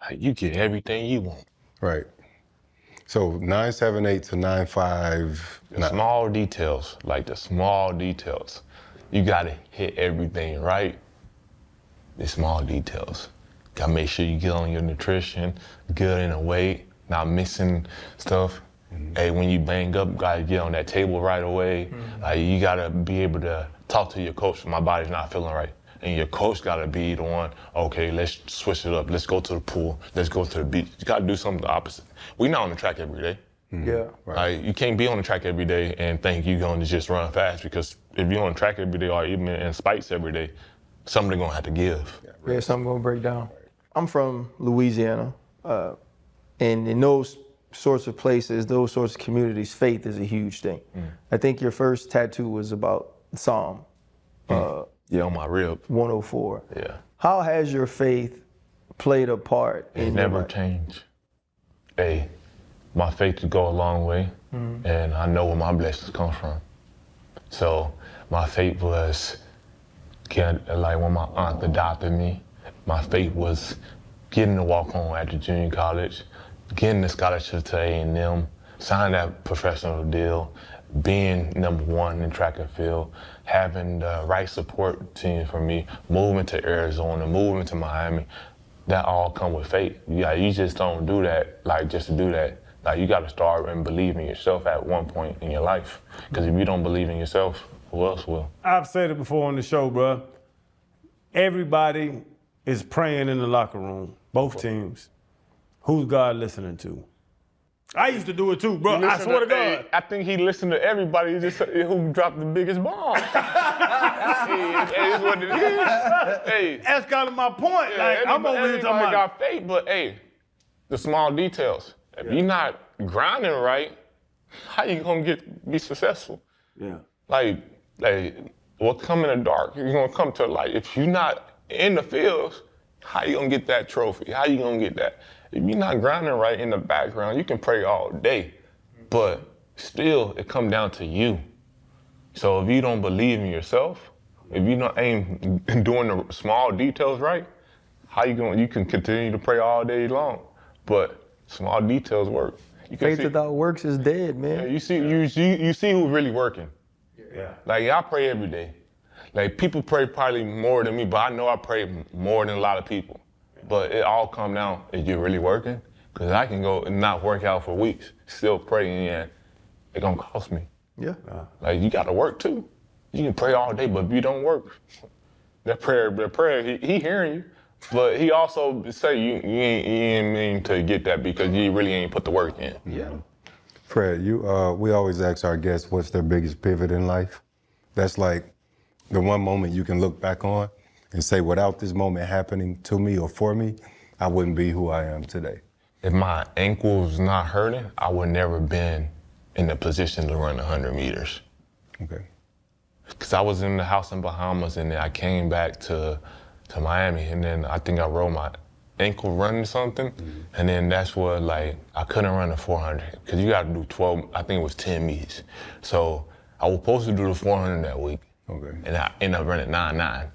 like, you get everything you want. Right. So 978 to 95. The small details, like the small details. You gotta hit everything right. The small details. Gotta make sure you get on your nutrition, good in the weight, not missing stuff. Mm-hmm. Hey, when you bang up, gotta get on that table right away. Mm-hmm. Like you gotta be able to talk to your coach, my body's not feeling right. And your coach gotta be the one, okay, let's switch it up. Let's go to the pool. Let's go to the beach. You gotta do something the opposite. We're not on the track every day. Mm-hmm. Yeah. Right. Like, you can't be on the track every day and think you're gonna just run fast, because if you're on the track every day or even in spikes every day, something gonna have to give. Yeah, something gonna break down. I'm from Louisiana, and in those sorts of places, those sorts of communities, faith is a huge thing. I think your first tattoo was about Psalm. Yeah, on my rib. 104. Yeah. How has your faith played a part in It your never life? changed. Hey, my faith will go a long way, and I know where my blessings come from. So my faith was, like when my aunt adopted me, my faith was getting to walk home after junior college, getting the scholarship to A&M, signing that professional deal, being #1 in track and field, having the right support team for me, moving to Arizona, moving to Miami. That all come with faith. Yeah, you just don't do that like just to do that. Like you got to start and believe in yourself at one point in your life. Because if you don't believe in yourself, who else will? I've said it before on the show, bro. Everybody is praying in the locker room, both teams. Who's God listening to? I used to do it too, bro. I swear to God. Hey, I think he listened to everybody just who dropped the biggest bomb. Hey, it's what it is. Hey, that's kind of my point. Yeah, like, I'm over here talking about. Got faith, but hey, the small details. If you're not grinding right, how you gonna be successful? Yeah. Like what come in the dark, you're gonna come to light. If you're not in the fields, how you gonna get that trophy? How you gonna get that? If you're not grinding right in the background, you can pray all day, but still it come down to you. So if you don't believe in yourself, if you ain't doing the small details right, how you can continue to pray all day long, but small details work. Faith without works is dead, man. Yeah, you see who's really working. Yeah. Like I pray every day. Like people pray probably more than me, but I know I pray more than a lot of people. But it all come down, is you really working? Because I can go and not work out for weeks, still pray, and it gonna cost me. Yeah. Like you gotta work too. You can pray all day, but if you don't work, that prayer, he hearing you. But he also say you ain't mean to get that because you really ain't put the work in. Yeah. Fred, we always ask our guests what's their biggest pivot in life. That's like the one moment you can look back on and say, without this moment happening to me or for me, I wouldn't be who I am today. If my ankle was not hurting, I would never been in the position to run 100 meters. Okay. Because I was in the house in Bahamas, and then I came back to Miami, and then I think I rolled my ankle running something, and then that's what, like, I couldn't run the 400, because you got to do 12, I think it was 10 meters. So I was supposed to do the 400 that week, Okay. and I ended up running 9.9.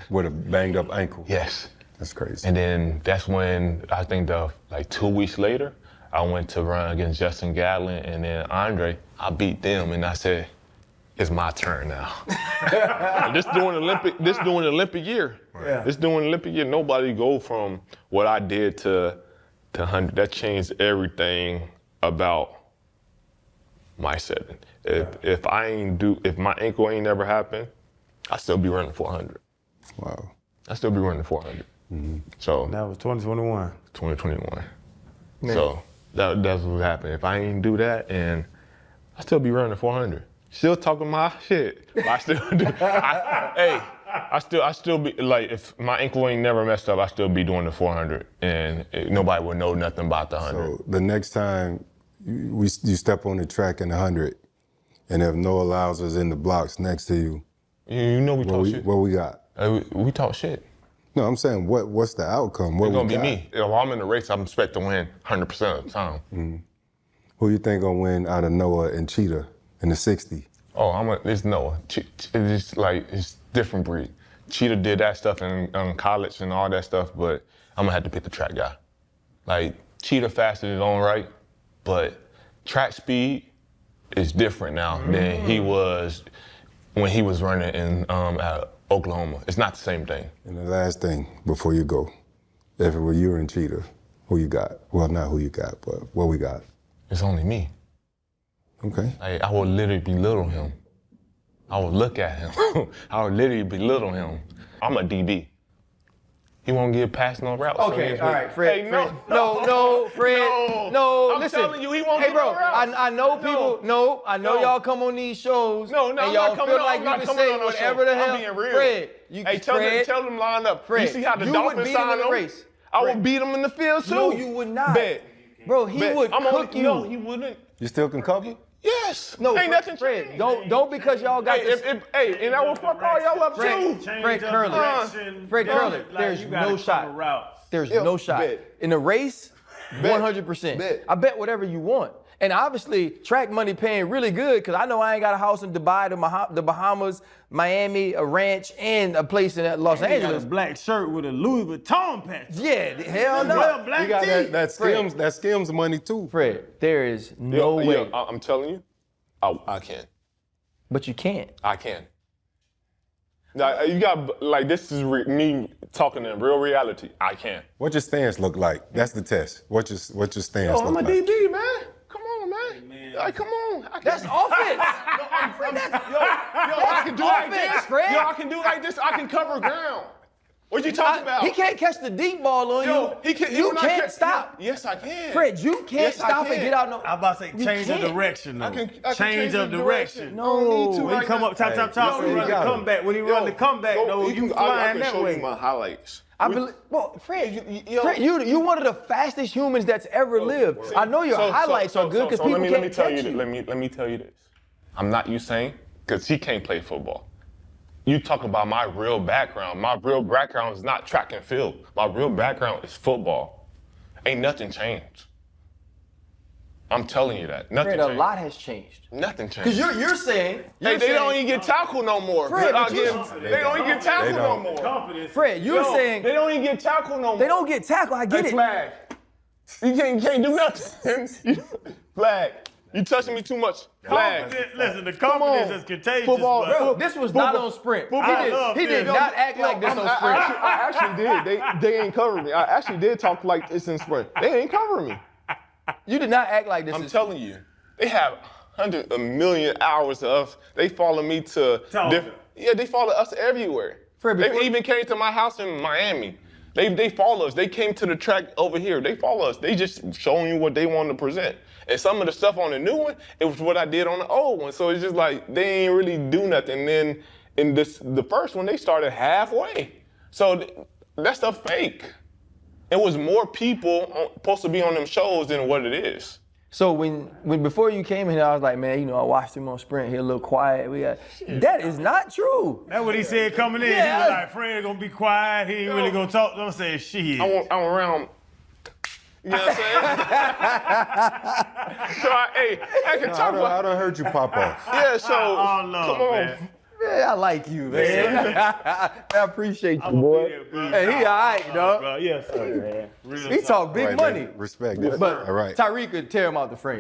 With a banged up ankle. Yes. That's crazy. And then that's when, I think 2 weeks later, I went to run against Justin Gatlin and then Andre. I beat them, and I said, it's my turn now. This doing Olympic year. Yeah. This doing Olympic year. Nobody go from what I did to 100. That changed everything about my setting. If my ankle ain't never happened, I still be running 400. Wow. I still be running 400. Mm-hmm. So That was 2021. 2021. So that's what happened. If I ain't do that, and I still be running 400. Still talking my shit. But I still do. I still be like, if my ankle ain't never messed up, I still be doing the 400, and nobody would know nothing about the 100. So the next time you step on the track in the 100, and if Noah Lyles is in the blocks next to you, You know we talk shit. what we got? We talk shit. No, I'm saying what's the outcome? What It's gonna we be got? me. If I'm in the race, I'm expecting to win 100% of the time. Who you think gonna win out of Noah and Cheetah in the 60? Oh, it's Noah. It's different breed. Cheetah did that stuff in college and all that stuff, but I'm gonna have to pick the track guy. Like, Cheetah fast in his own right, but track speed is different now than he was when he was running in at Oklahoma. It's not the same thing. And the last thing before you go, if it were you and Cheetah, who you got? Well, not who you got, but what we got. It's only me. Okay. I would literally belittle him. I would look at him. I would literally belittle him. I'm a DB. He won't get past no routes. Okay, all right, Fred. Hey, Fred. No, Fred. No, I'm listen. telling you, he won't Hey, get bro, no routes. I know people. No, I know y'all come on these shows. No, and I'm y'all not coming feel on. like I'm you not can coming say on no whatever show. the hell. I'm being real. Fred, Hey, tell them line up. Fred, you see how the you Dolphins would beat him signed in the him? race. I Fred. would beat him in the field too. No, you would not. Bet. Bro, he Bet. would cook you. No, he wouldn't. You still can cover? Yes. No, ain't nothing Fred, changed. don't because y'all got this. Hey, and I will fuck all y'all up too. Fred Curley. Fred Curley, there's no shot. There's no shot. bet. In a race, 100%. Bet. I bet whatever you want. And obviously, track money paying really good because I know I ain't got a house in Dubai, the Bahamas, Miami, a ranch, and a place in Los He got a Angeles. black shirt with a Louis Vuitton patch. Yeah, hell no. Well, black You got tee. that skims money too. Fred, there is no way. I'm telling you, I can. But you can't. I can. Now, you got, like, this is me talking in real reality. I can. What your stance look like? That's the test. What your stance Oh, I'm look a like? DB, man. Come on, man. Like, come on. That's offense. I can do like offense, this. Fred. I can do like this. I can cover ground. What you talking about? He can't catch the deep ball on you. He can. You can't stop. Yes, I can. Fred, you can't Yes, I stop and can. get out. No, I'm about to say You change of can't. direction though. I can change of the direction. I don't need to When he right come now. up, top, Yo, when he you run the got him. comeback. When he run the comeback, though, you I flying can that show way. you my highlights. I believe. Well, Fred, Yo. Fred, you one of the fastest humans that's ever lived. I know your highlights are good because people let me can't tell catch you. you. Let me tell you this. I'm not Usain because he can't play football. You talk about my real background. My real background is not track and field. My real background is football. Ain't nothing changed. I'm telling you that. Nothing Fred, changed. a lot has changed. Nothing changed. Because you're saying. Hey, they don't even get tackled no more. Fred, but They don't even get tackled no more. Confidence. Fred, you're saying They don't even get tackled no more. they don't get tackled. I get Hey, it. flag. You can't do nothing. Flag. You touching me too much. Flag. Confidence. Listen, the confidence is contagious. Football, but- Bro, this was not on sprint. He did not act like this on sprint. I actually did. They ain't covering me. I actually did talk like this in sprint. They ain't covering me. You did not act like this. I'm telling you, they have 100,000,000 hours of us. They follow me to different. Yeah, they follow us everywhere. Fred, They before- even came to my house in Miami. They follow us. They came to the track over here. They follow us. They just showing you what they want to present. And some of the stuff on the new one, it was what I did on the old one. So it's just like they ain't really do nothing. Then in the first one, they started halfway. So that stuff fake. It was more people supposed to be on them shows than what it is. So when before you came here, I was like, man, I watched him on sprint. He a little quiet. That is not true. That's what he said coming in. Yeah. He was like, Fred gonna be quiet. He ain't really gonna talk. I'm saying, shit. I'm around. You know what I'm saying? So I can talk I about. don't heard you pop off. Yeah, so All love, come on. man. Yeah, I like you, man. I appreciate you, I'ma boy. be there, bro. Hey, he all right, dog. Bro, yes, sir, man. Real He talk. talk big All right, money. man. Respect. But All right. Tyreek could tear him out the frame.